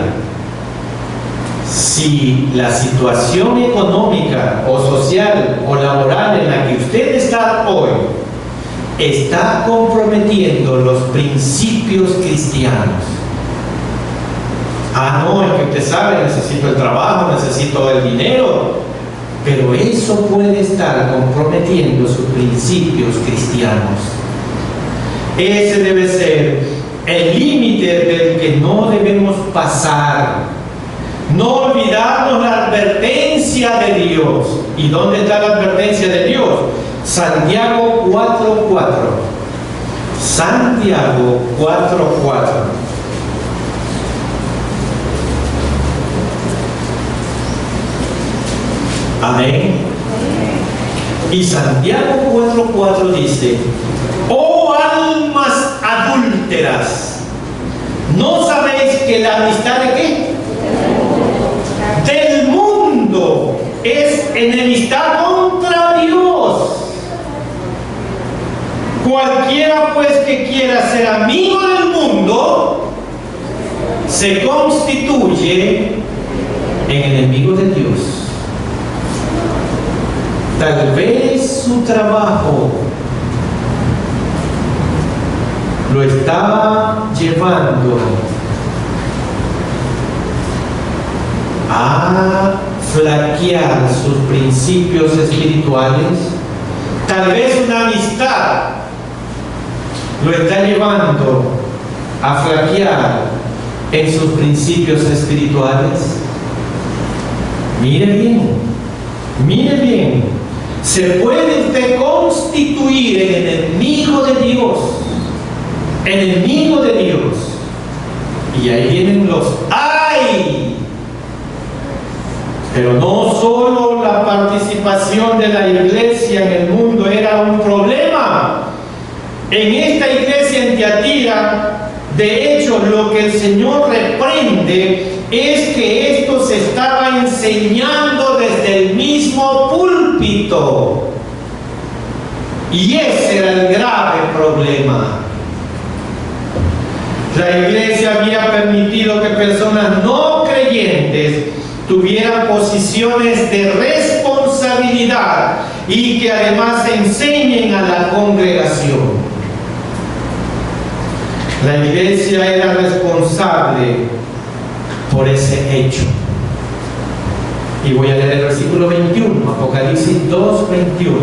si la situación económica o social o laboral en la que usted está hoy está comprometiendo los principios cristianos. No, es que usted sabe, necesito el trabajo, necesito el dinero, pero eso puede estar comprometiendo sus principios cristianos. Ese debe ser el límite del que no debemos pasar. No olvidarnos la advertencia de Dios. ¿Y dónde está la advertencia de Dios? Santiago 4:4. Santiago 4:4. Amén. Y Santiago 4:4 dice: oh almas adúlteras, ¿no sabéis que la amistad de qué? Del mundo es enemistad contra Dios. Cualquiera pues que quiera ser amigo del mundo se constituye en enemigo de Dios. Tal vez su trabajo lo estaba llevando a flaquear sus principios espirituales. Tal vez una amistad lo está llevando a flaquear en sus principios espirituales. Mire bien, mire bien. Se puede usted constituir en enemigo de Dios, enemigo de Dios. Y ahí vienen los ¡ay! Pero no solo la participación de la iglesia en el mundo era un problema. En esta iglesia en Tiatira, de hecho, lo que el Señor reprende es que esto se estaba enseñando desde el mismo púlpito. Y ese era el grave problema. La iglesia había permitido que personas no creyentes tuvieran posiciones de responsabilidad y que además enseñen a la congregación. La iglesia era responsable por ese hecho. Y voy a leer el versículo 21, Apocalipsis 2, 21.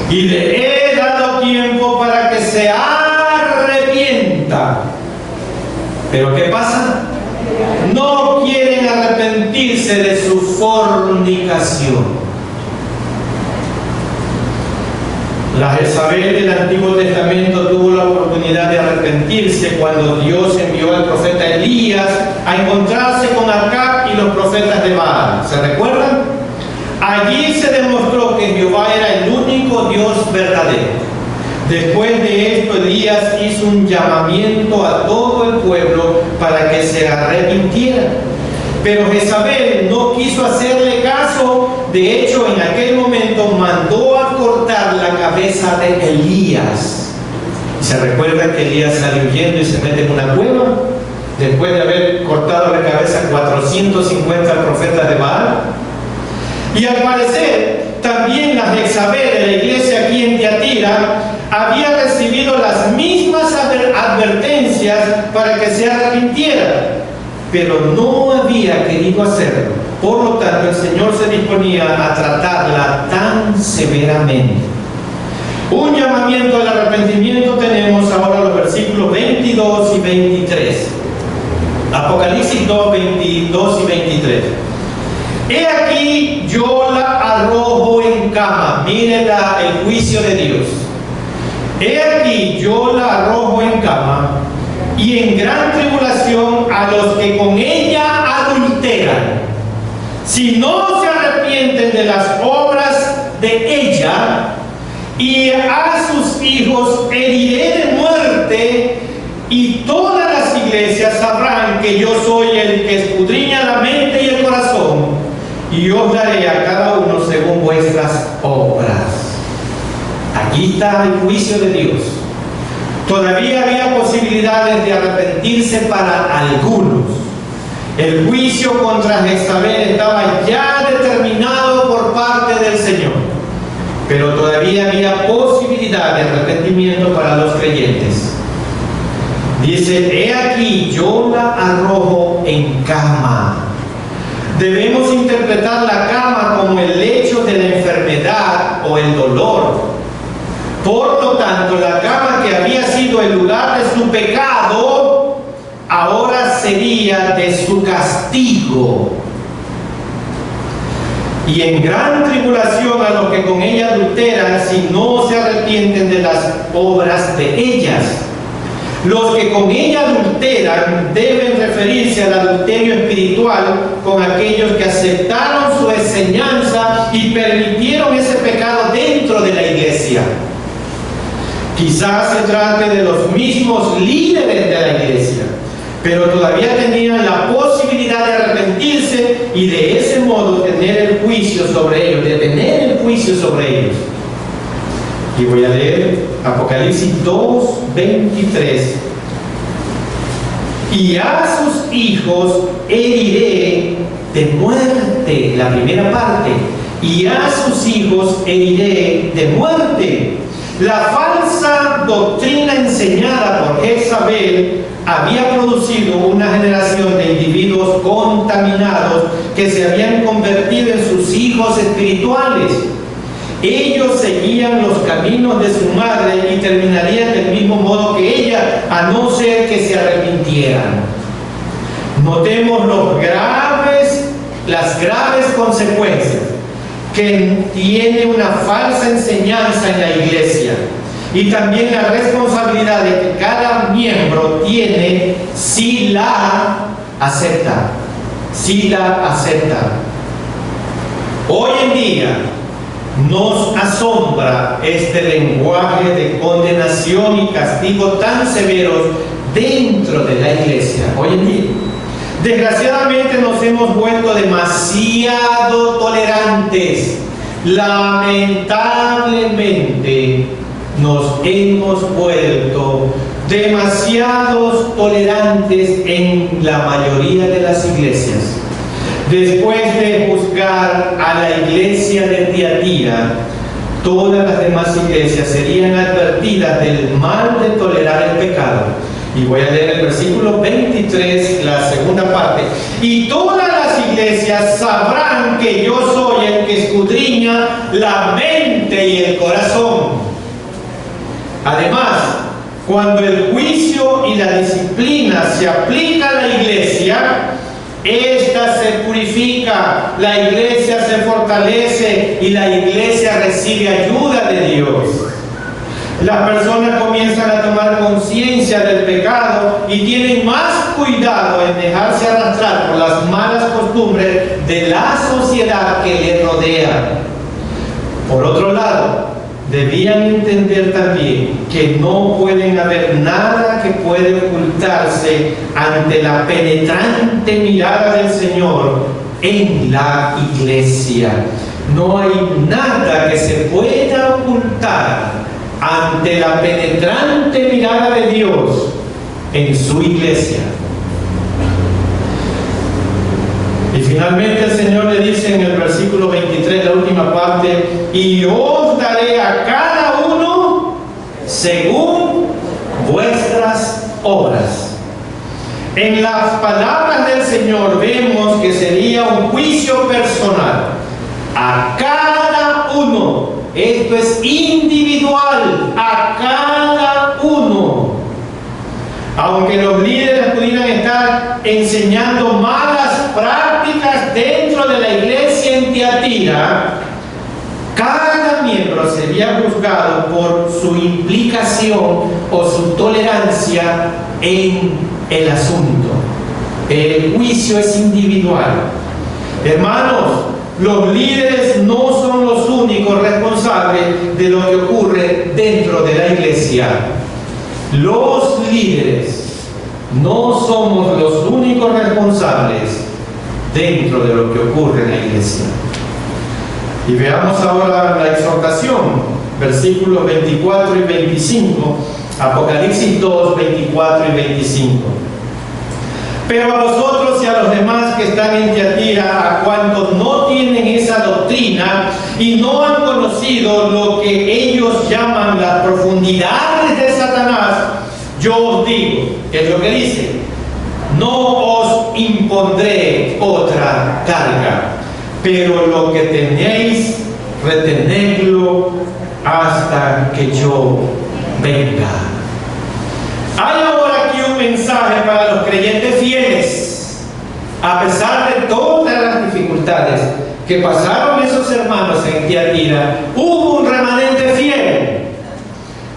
Y le he dado tiempo para que se arrepienta. ¿Pero qué pasa? No quieren arrepentirse de su fornicación. La Jezabel del Antiguo Testamento tuvo la oportunidad de arrepentirse cuando Dios envió al profeta Elías a encontrarse con Acab y los profetas de Baal. ¿Se recuerdan? Allí se demostró que Jehová era el único Dios verdadero. Después de esto, Elías hizo un llamamiento a todo el pueblo para que se arrepintiera. Pero Jezabel no quiso hacerle caso. De hecho, en aquel momento mandó a cortar la cabeza de Elías. ¿Se recuerda que Elías salió huyendo y se mete en una cueva? Después de haber cortado la cabeza a 450 profetas de Baal. Y al parecer, también la Jezabel de la iglesia aquí en Tiatira había recibido las mismas advertencias para que se arrepintiera, pero no había querido hacerlo. Por lo tanto, el Señor se disponía a tratarla tan severamente. Un llamamiento al arrepentimiento tenemos ahora los versículos 22 y 23. Apocalipsis 2, 22 y 23. He aquí yo la arrojo en cama. Miren el juicio de Dios. He aquí yo la arrojo en cama y en gran tribulación a los que con ella adulteran. Si no se arrepienten de las obras de ella, y a sus hijos heriré de muerte, y todas las iglesias sabrán que yo soy el que escudriña la mente y el corazón, y os daré a cada uno según vuestras obras. Aquí está el juicio de Dios. Todavía había posibilidades de arrepentirse para algunos. El juicio contra Jezabel estaba ya determinado por parte del Señor, pero todavía había posibilidad de arrepentimiento para los creyentes. Dice, he aquí yo la arrojo en cama. Debemos interpretar la cama como el lecho de la enfermedad o el dolor. Por lo tanto, la cama que había sido el lugar de su pecado, ahora sería de su castigo. Y en gran tribulación a los que con ella adulteran, si no se arrepienten de las obras de ellas. Los que con ella adulteran deben referirse al adulterio espiritual con aquellos que aceptaron su enseñanza y permitieron ese pecado dentro de la iglesia. Quizás se trate de los mismos líderes de la iglesia, pero todavía tenían la posibilidad de arrepentirse y de ese modo tener el juicio sobre ellos, detener el juicio sobre ellos. Y voy a leer Apocalipsis 2, 23. Y a sus hijos heriré de muerte, la primera parte. Y a sus hijos heriré de muerte. La falsa doctrina enseñada por Jezabel había producido una generación de individuos hijos contaminados que se habían convertido en sus hijos espirituales. Ellos seguían los caminos de su madre y terminarían del mismo modo que ella, a no ser que se arrepintieran. Notemos las graves consecuencias que tiene una falsa enseñanza en la iglesia, y también la responsabilidad de que cada miembro tiene si la acepta. Hoy en día nos asombra este lenguaje de condenación y castigo tan severos dentro de la iglesia. Hoy en día, desgraciadamente, nos hemos vuelto demasiado tolerantes. Lamentablemente, nos hemos vuelto demasiados tolerantes en la mayoría de las iglesias. Después de juzgar a la iglesia de Tiatira, todas las demás iglesias serían advertidas del mal de tolerar el pecado. Y voy a leer el versículo 23, la segunda parte. Y todas las iglesias sabrán que yo soy el que escudriña la mente y el corazón. Además, cuando el juicio y la disciplina se aplica a la iglesia, esta se purifica, la iglesia se fortalece y la iglesia recibe ayuda de Dios. Las personas comienzan a tomar conciencia del pecado y tienen más cuidado en dejarse arrastrar por las malas costumbres de la sociedad que les rodea. Por otro lado, debían entender también que no pueden haber nada que puede ocultarse ante la penetrante mirada del Señor en la iglesia. No hay nada que se pueda ocultar ante la penetrante mirada de Dios en su iglesia. Y finalmente el Señor le dice en el versículo 23, la última parte: y os daré a cada uno según vuestras obras. En las palabras del Señor vemos que sería un juicio personal a cada uno. Esto es individual, a cada uno. Aunque los líderes pudieran estar enseñando malas prácticas dentro de la iglesia en Tiatira, cada miembro sería juzgado por su implicación o su tolerancia en el asunto. El juicio es individual. Hermanos, los líderes no son los únicos responsables de lo que ocurre dentro de la iglesia. Los líderes no somos los únicos responsables dentro de lo que ocurre en la iglesia. Y veamos ahora la exhortación, versículos 24 y 25, Apocalipsis 2, 24 y 25. Pero a vosotros y a los demás que están en Tiatira, a cuantos no tienen esa doctrina y no han conocido lo que ellos llaman las profundidades de Satanás, yo os digo, que es lo que dice: no os impondré otra carga, pero lo que tenéis, retenedlo hasta que yo venga. Hay ahora aquí un mensaje para los creyentes fieles. A pesar de todas las dificultades que pasaron esos hermanos en Tiatira, hubo un remanente fiel.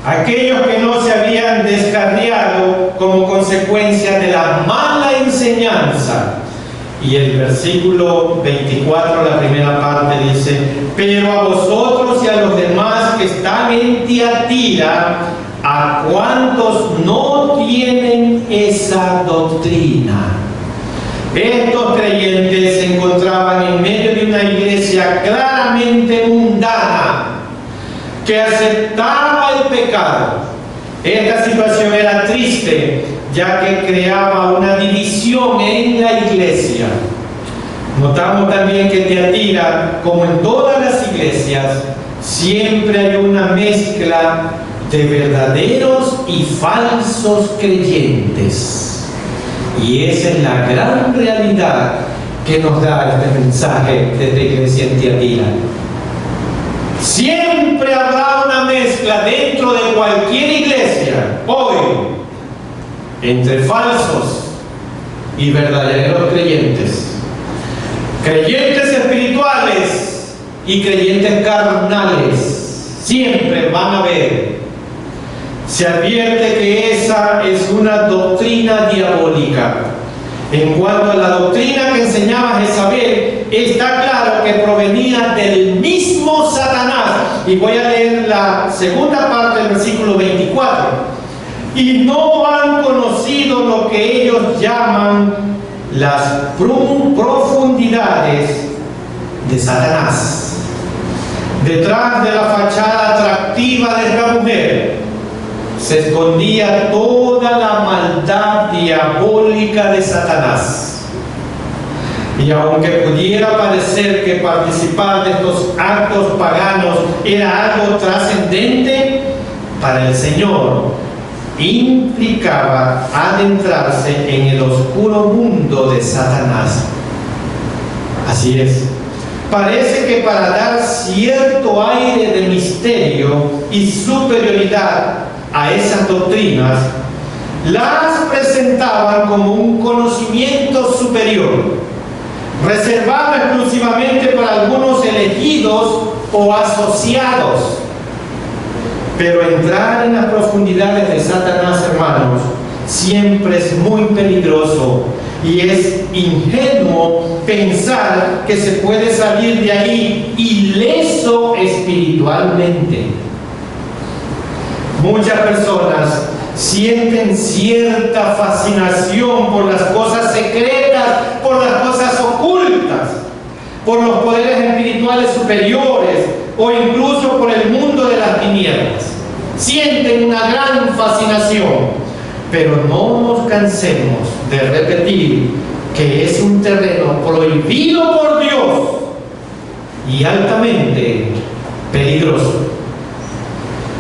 Aquellos que no se habían descarriado como consecuencia de la mala enseñanza. Y el versículo 24, la primera parte, dice: pero a vosotros y a los demás que están en Tiatira, a cuantos no tienen esa doctrina. Estos creyentes se encontraban en medio de una iglesia claramente mundana, que aceptaba el pecado. Esta situación era triste, ya que creaba una división en la iglesia. Notamos también que Tiatira, como en todas las iglesias, siempre hay una mezcla de verdaderos y falsos creyentes. Y esa es la gran realidad que nos da este mensaje desde Iglesia en Tiatira. Siempre habrá una mezcla dentro de cualquier iglesia hoy entre falsos y verdaderos creyentes, creyentes espirituales y creyentes carnales. Siempre van a haber. Se advierte que esa es una doctrina diabólica. En cuanto a la doctrina que enseñaba Jezabel, está claro que provenía del mismo Satanás. Y voy a leer la segunda parte del versículo 24. Y no han conocido lo que ellos llaman las profundidades de Satanás. Detrás de la fachada atractiva de esta mujer se escondía toda la maldad diabólica de Satanás. Y aunque pudiera parecer que participar de estos actos paganos era algo trascendente, para el Señor implicaba adentrarse en el oscuro mundo de Satanás. Así es. Parece que para dar cierto aire de misterio y superioridad a esas doctrinas, las presentaban como un conocimiento superior, reservado exclusivamente para algunos elegidos o asociados. Pero entrar en las profundidades de Satanás, hermanos, siempre es muy peligroso, y es ingenuo pensar que se puede salir de ahí ileso espiritualmente. Muchas personas sienten cierta fascinación por las cosas secretas, por las cosas ocultas, por los poderes espirituales superiores o incluso por el mundo de las tinieblas. Sienten una gran fascinación, pero no nos cansemos de repetir que es un terreno prohibido por Dios y altamente peligroso.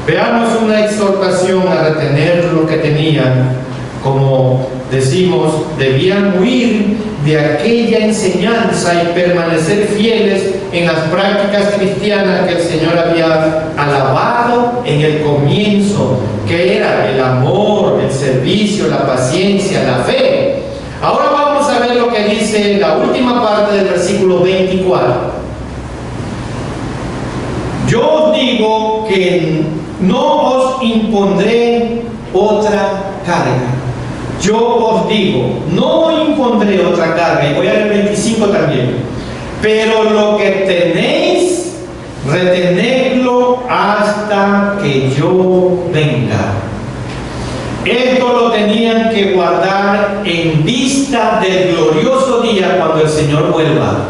Veamos una exhortación a retener lo que tenían. Como decimos, debían huir de aquella enseñanza y permanecer fieles en las prácticas cristianas que el Señor había alabado en el comienzo, que era el amor, el servicio, la paciencia, la fe. Ahora vamos a ver lo que dice la última parte del versículo 24. Yo os digo que no os impondré otra carga. Yo os digo, no impondré otra carga. Y voy a leer 25 también. Pero lo que tenéis, retenedlo hasta que yo venga. Esto lo tenían que guardar en vista del glorioso día cuando el Señor vuelva.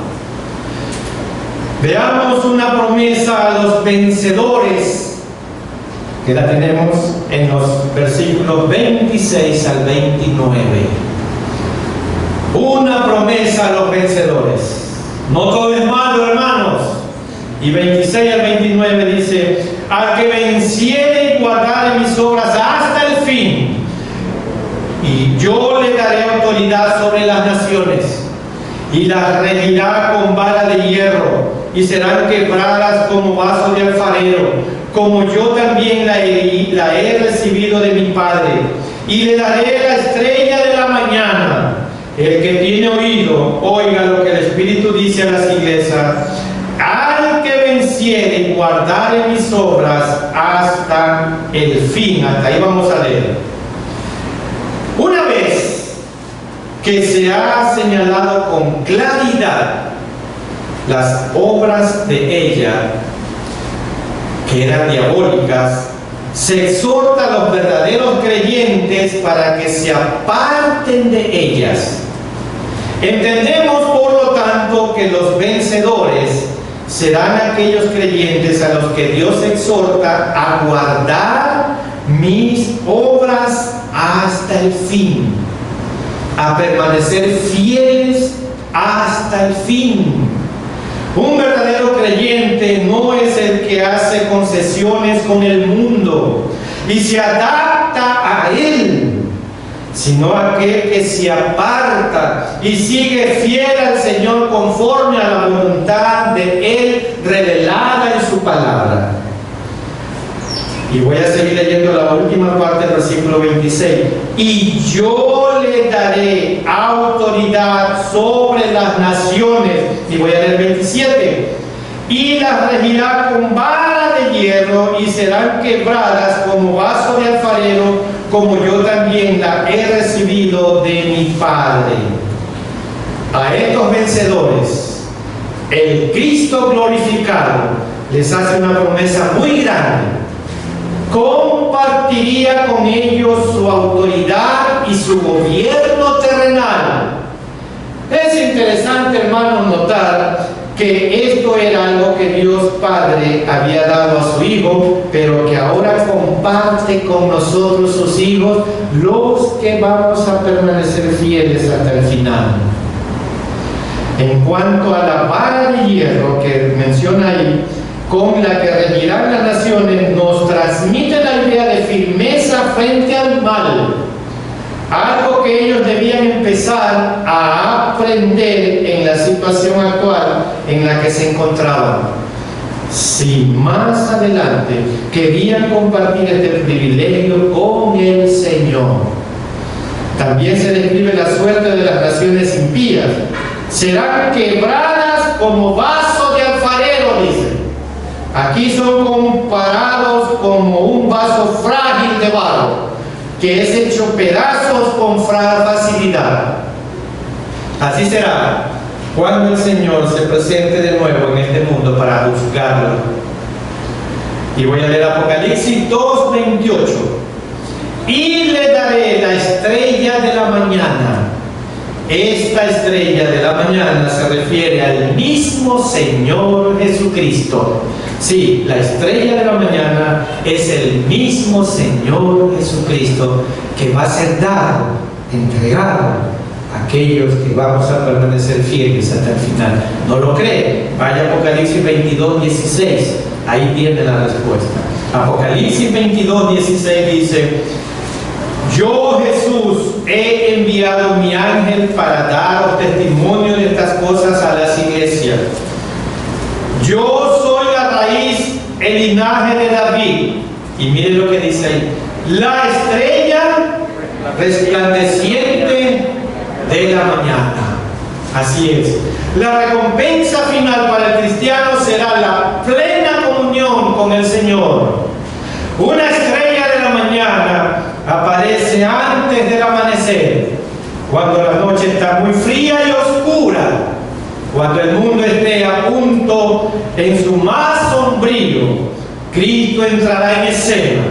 Veamos una promesa a los vencedores, que la tenemos en los versículos 26 al 29. Una promesa a los vencedores. No todo es malo, hermanos. Y 26 al 29 dice: al que venciere y guardare mis obras hasta el fin, y yo le daré autoridad sobre las naciones, y las regirá con vara de hierro, y serán quebradas como vaso de alfarero, como yo también la he recibido de mi Padre. Y le daré la estrella de la mañana. El que tiene oído, oiga lo que el Espíritu dice a las iglesias. Al que venciere y guardare mis obras hasta el fin. Hasta ahí vamos a leer. Una vez que se ha señalado con claridad las obras de ella, que eran diabólicas, se exhorta a los verdaderos creyentes para que se aparten de ellas. Entendemos, por lo tanto, que los vencedores serán aquellos creyentes a los que Dios exhorta a guardar mis obras hasta el fin, a permanecer fieles hasta el fin. Un verdadero creyente no es el que hace concesiones con el mundo y se adapta a él. sino aquel que se aparta y sigue fiel al Señor conforme a la voluntad de Él revelada en su palabra. Y voy a seguir leyendo la última parte del versículo 26. Y yo le daré autoridad sobre las naciones. Y voy a leer 27. Y las regirá con vara de hierro y serán quebradas como vaso de alfarero, como yo también la he recibido de mi Padre. A estos vencedores, el Cristo glorificado les hace una promesa muy grande. Compartiría con ellos su autoridad y su gobierno terrenal. Es interesante, hermanos, notar que esto era algo que Dios Padre había dado a su Hijo, pero que ahora comparte con nosotros sus hijos, los que vamos a permanecer fieles hasta el final. En cuanto a la vara de hierro que menciona ahí, con la que regirán las naciones, nos transmite la idea de firmeza frente al mal, algo que ellos debían empezar a aprender en la situación actual en la que se encontraban. Si más adelante querían compartir este privilegio con el Señor. También se describe la suerte de las naciones impías. Serán quebradas como vaso de alfarero, dice. Aquí son comparados como un vaso frágil de barro, que es hecho pedazos con facilidad. Así será cuando el Señor se presente de nuevo en este mundo para juzgarlo. Y voy a leer Apocalipsis 2:28. Y le daré la estrella de la mañana. Esta estrella de la mañana se refiere al mismo Señor Jesucristo. Sí, la estrella de la mañana es el mismo Señor Jesucristo que va a ser dado, entregado a aquellos que vamos a permanecer fieles hasta el final. ¿No lo cree? Vaya a Apocalipsis 22:16. Ahí tiene la respuesta. Apocalipsis 22:16 dice: yo, Jesús, he enviado mi ángel para daros testimonio de estas cosas a las iglesias. Yo soy la raíz, el linaje de David. Y miren lo que dice ahí: la estrella resplandeciente de la mañana. Así es. La recompensa final para el cristiano será la plena comunión con el Señor. Una estrella de la mañana aparece antes del amanecer, cuando la noche está muy fría y oscura, cuando el mundo esté a punto en su más sombrío. Cristo entrará en escena,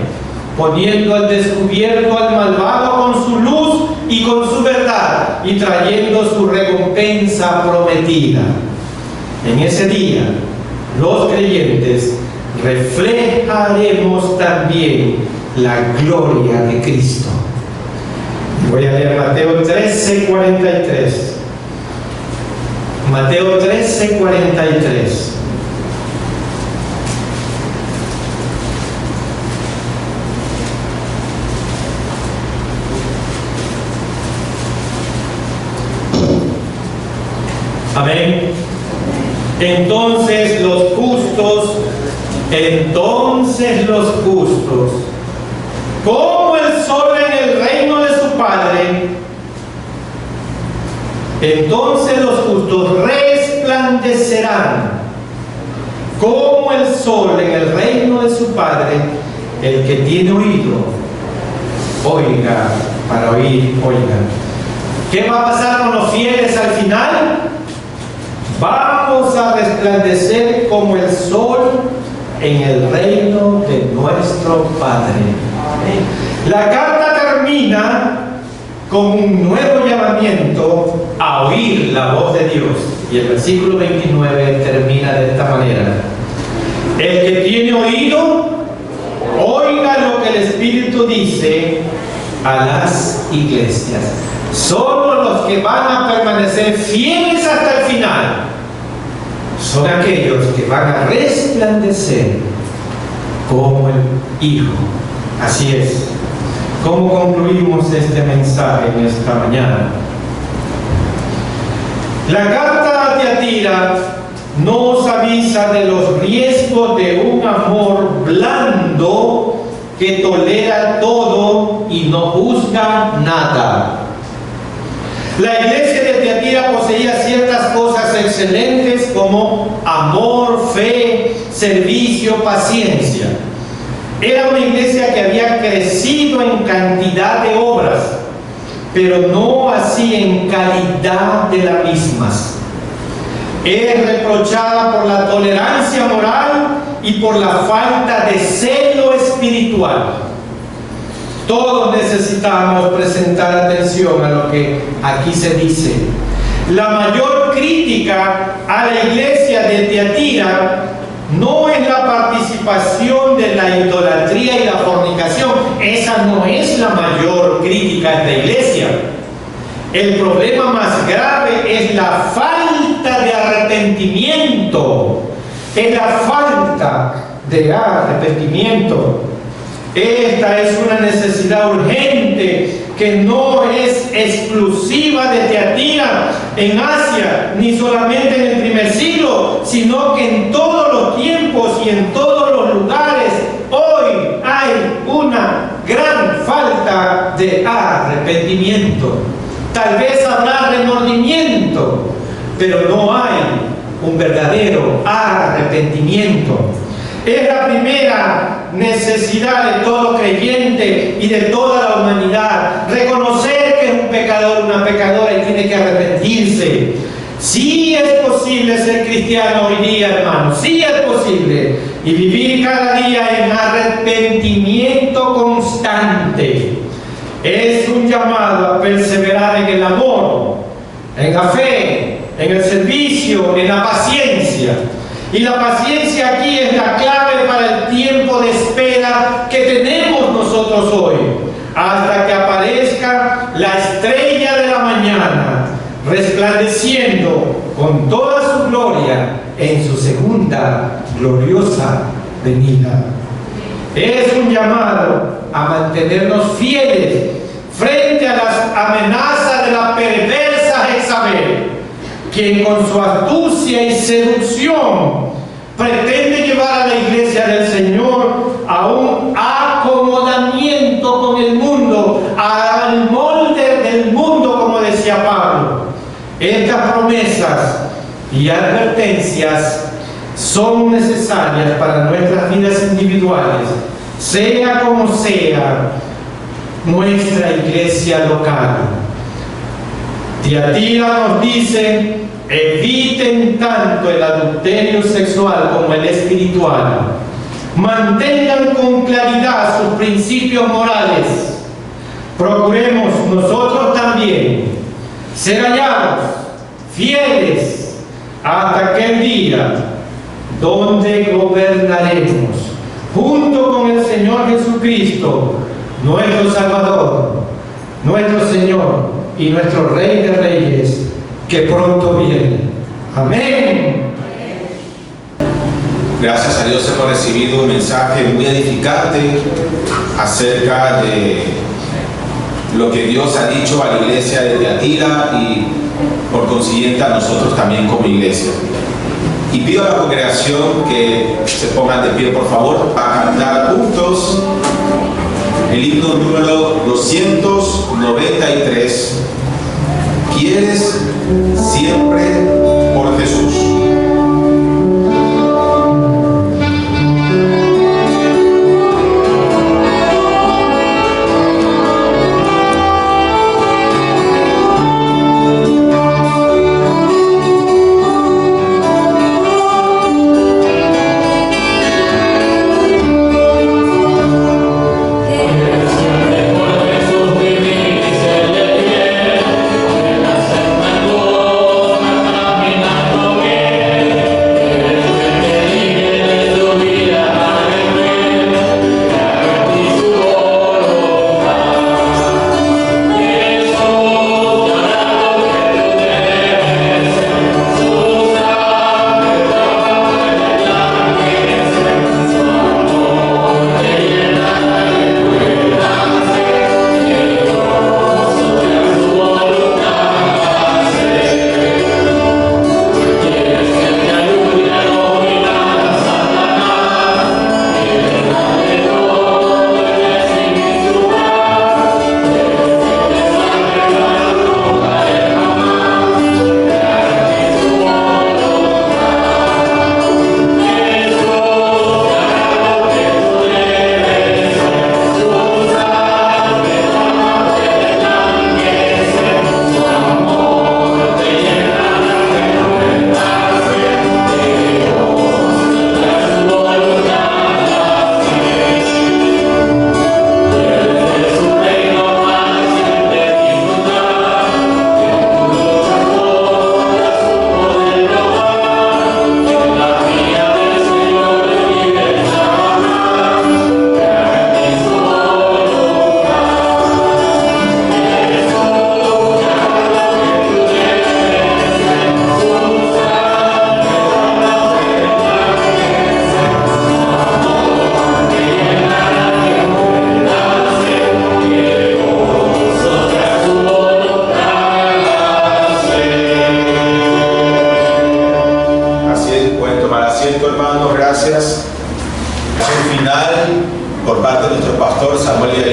poniendo al descubierto al malvado con su luz y con su verdad, y trayendo su recompensa prometida. En ese día, los creyentes reflejaremos también la gloria de Cristo. Voy a leer Mateo 13:43. Mateo 13:43. Amén. Entonces los justos, como el sol en el reino de su Padre, entonces los justos resplandecerán como el sol en el reino de su Padre. El que tiene oído, oiga. Para oír, oiga. ¿Qué va a pasar con los fieles al final? Vamos a resplandecer como el sol en el reino de nuestro Padre. La carta termina con un nuevo llamamiento a oír la voz de Dios. Y el versículo 29 termina de esta manera: el que tiene oído, oiga lo que el Espíritu dice a las iglesias. Solo los que van a permanecer fieles hasta el final son aquellos que van a resplandecer como el Hijo. Así es. ¿Cómo concluimos este mensaje en esta mañana? La carta a Tiatira nos avisa de los riesgos de un amor blando que tolera todo y no juzga nada. La iglesia de Tiatira poseía ciertas cosas excelentes como amor, fe, servicio, paciencia. Era una iglesia que había crecido en cantidad de obras, pero no así en calidad de las mismas. Es reprochada por la tolerancia moral y por la falta de celo espiritual. Todos necesitamos presentar atención a lo que aquí se dice. La mayor crítica a la iglesia de Tiatira no es la participación de la idolatría y la fornicación. Esa no es la mayor crítica a esta iglesia. El problema más grave es la falta de arrepentimiento. Es la falta de arrepentimiento. Esta es una necesidad urgente que no es exclusiva de Tiatira en Asia, ni solamente en el primer siglo, sino que en todos los tiempos y en todos los lugares hoy hay una gran falta de arrepentimiento. Tal vez habrá remordimiento, pero no hay un verdadero arrepentimiento. Es la primera necesidad de todo creyente y de toda la humanidad. Reconocer que es un pecador, una pecadora y tiene que arrepentirse. Sí es posible ser cristiano hoy día, hermanos. Sí es posible. Y vivir cada día en arrepentimiento constante. Es un llamado a perseverar en el amor, en la fe, en el servicio, en la paciencia. Y la paciencia aquí es la clave para el tiempo de espera que tenemos nosotros hoy, hasta que aparezca la estrella de la mañana, resplandeciendo con toda su gloria en su segunda gloriosa venida. Es un llamado a mantenernos fieles frente a las amenazas de la perversa Jezabel, quien con su astucia y seducción pretende llevar a la iglesia del Señor a un acomodamiento con el mundo, al molde del mundo, como decía Pablo. Estas promesas y advertencias son necesarias para nuestras vidas individuales, sea como sea nuestra iglesia local. Tiatira nos dice: eviten tanto el adulterio sexual como el espiritual. Mantengan con claridad sus principios morales. Procuremos nosotros también ser hallados fieles hasta aquel día donde gobernaremos junto con el Señor Jesucristo, nuestro Salvador, nuestro Señor y nuestro Rey de Reyes, que pronto viene. Amén. Gracias a Dios hemos recibido un mensaje muy edificante acerca de lo que Dios ha dicho a la iglesia de Tiatira y por consiguiente a nosotros también como iglesia. Y pido a la congregación que se pongan de pie, por favor, a cantar juntos el himno número 293. ¿Quieres siempre por Jesús? Jesús,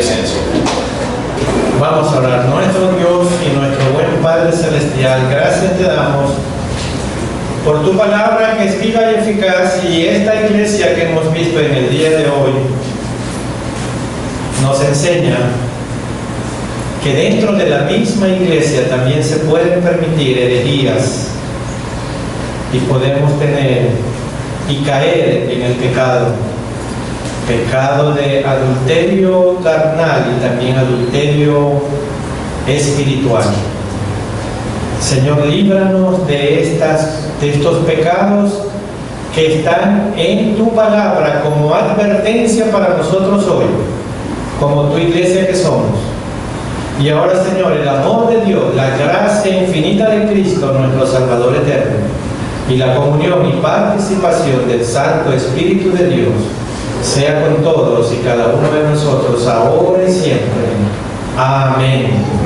presencia. Vamos a orar. Nuestro Dios y nuestro buen Padre Celestial, gracias te damos por tu palabra que es viva y eficaz, y esta iglesia que hemos visto en el día de hoy nos enseña que dentro de la misma iglesia también se pueden permitir herejías y podemos tener y caer en el pecado de adulterio carnal y también adulterio espiritual. Señor, líbranos de estos pecados que están en tu palabra como advertencia para nosotros hoy, como tu iglesia que somos. Y ahora, Señor, el amor de Dios, la gracia infinita de Cristo, nuestro Salvador eterno, y la comunión y participación del Santo Espíritu de Dios, sea con todos y cada uno de nosotros, ahora y siempre. Amén.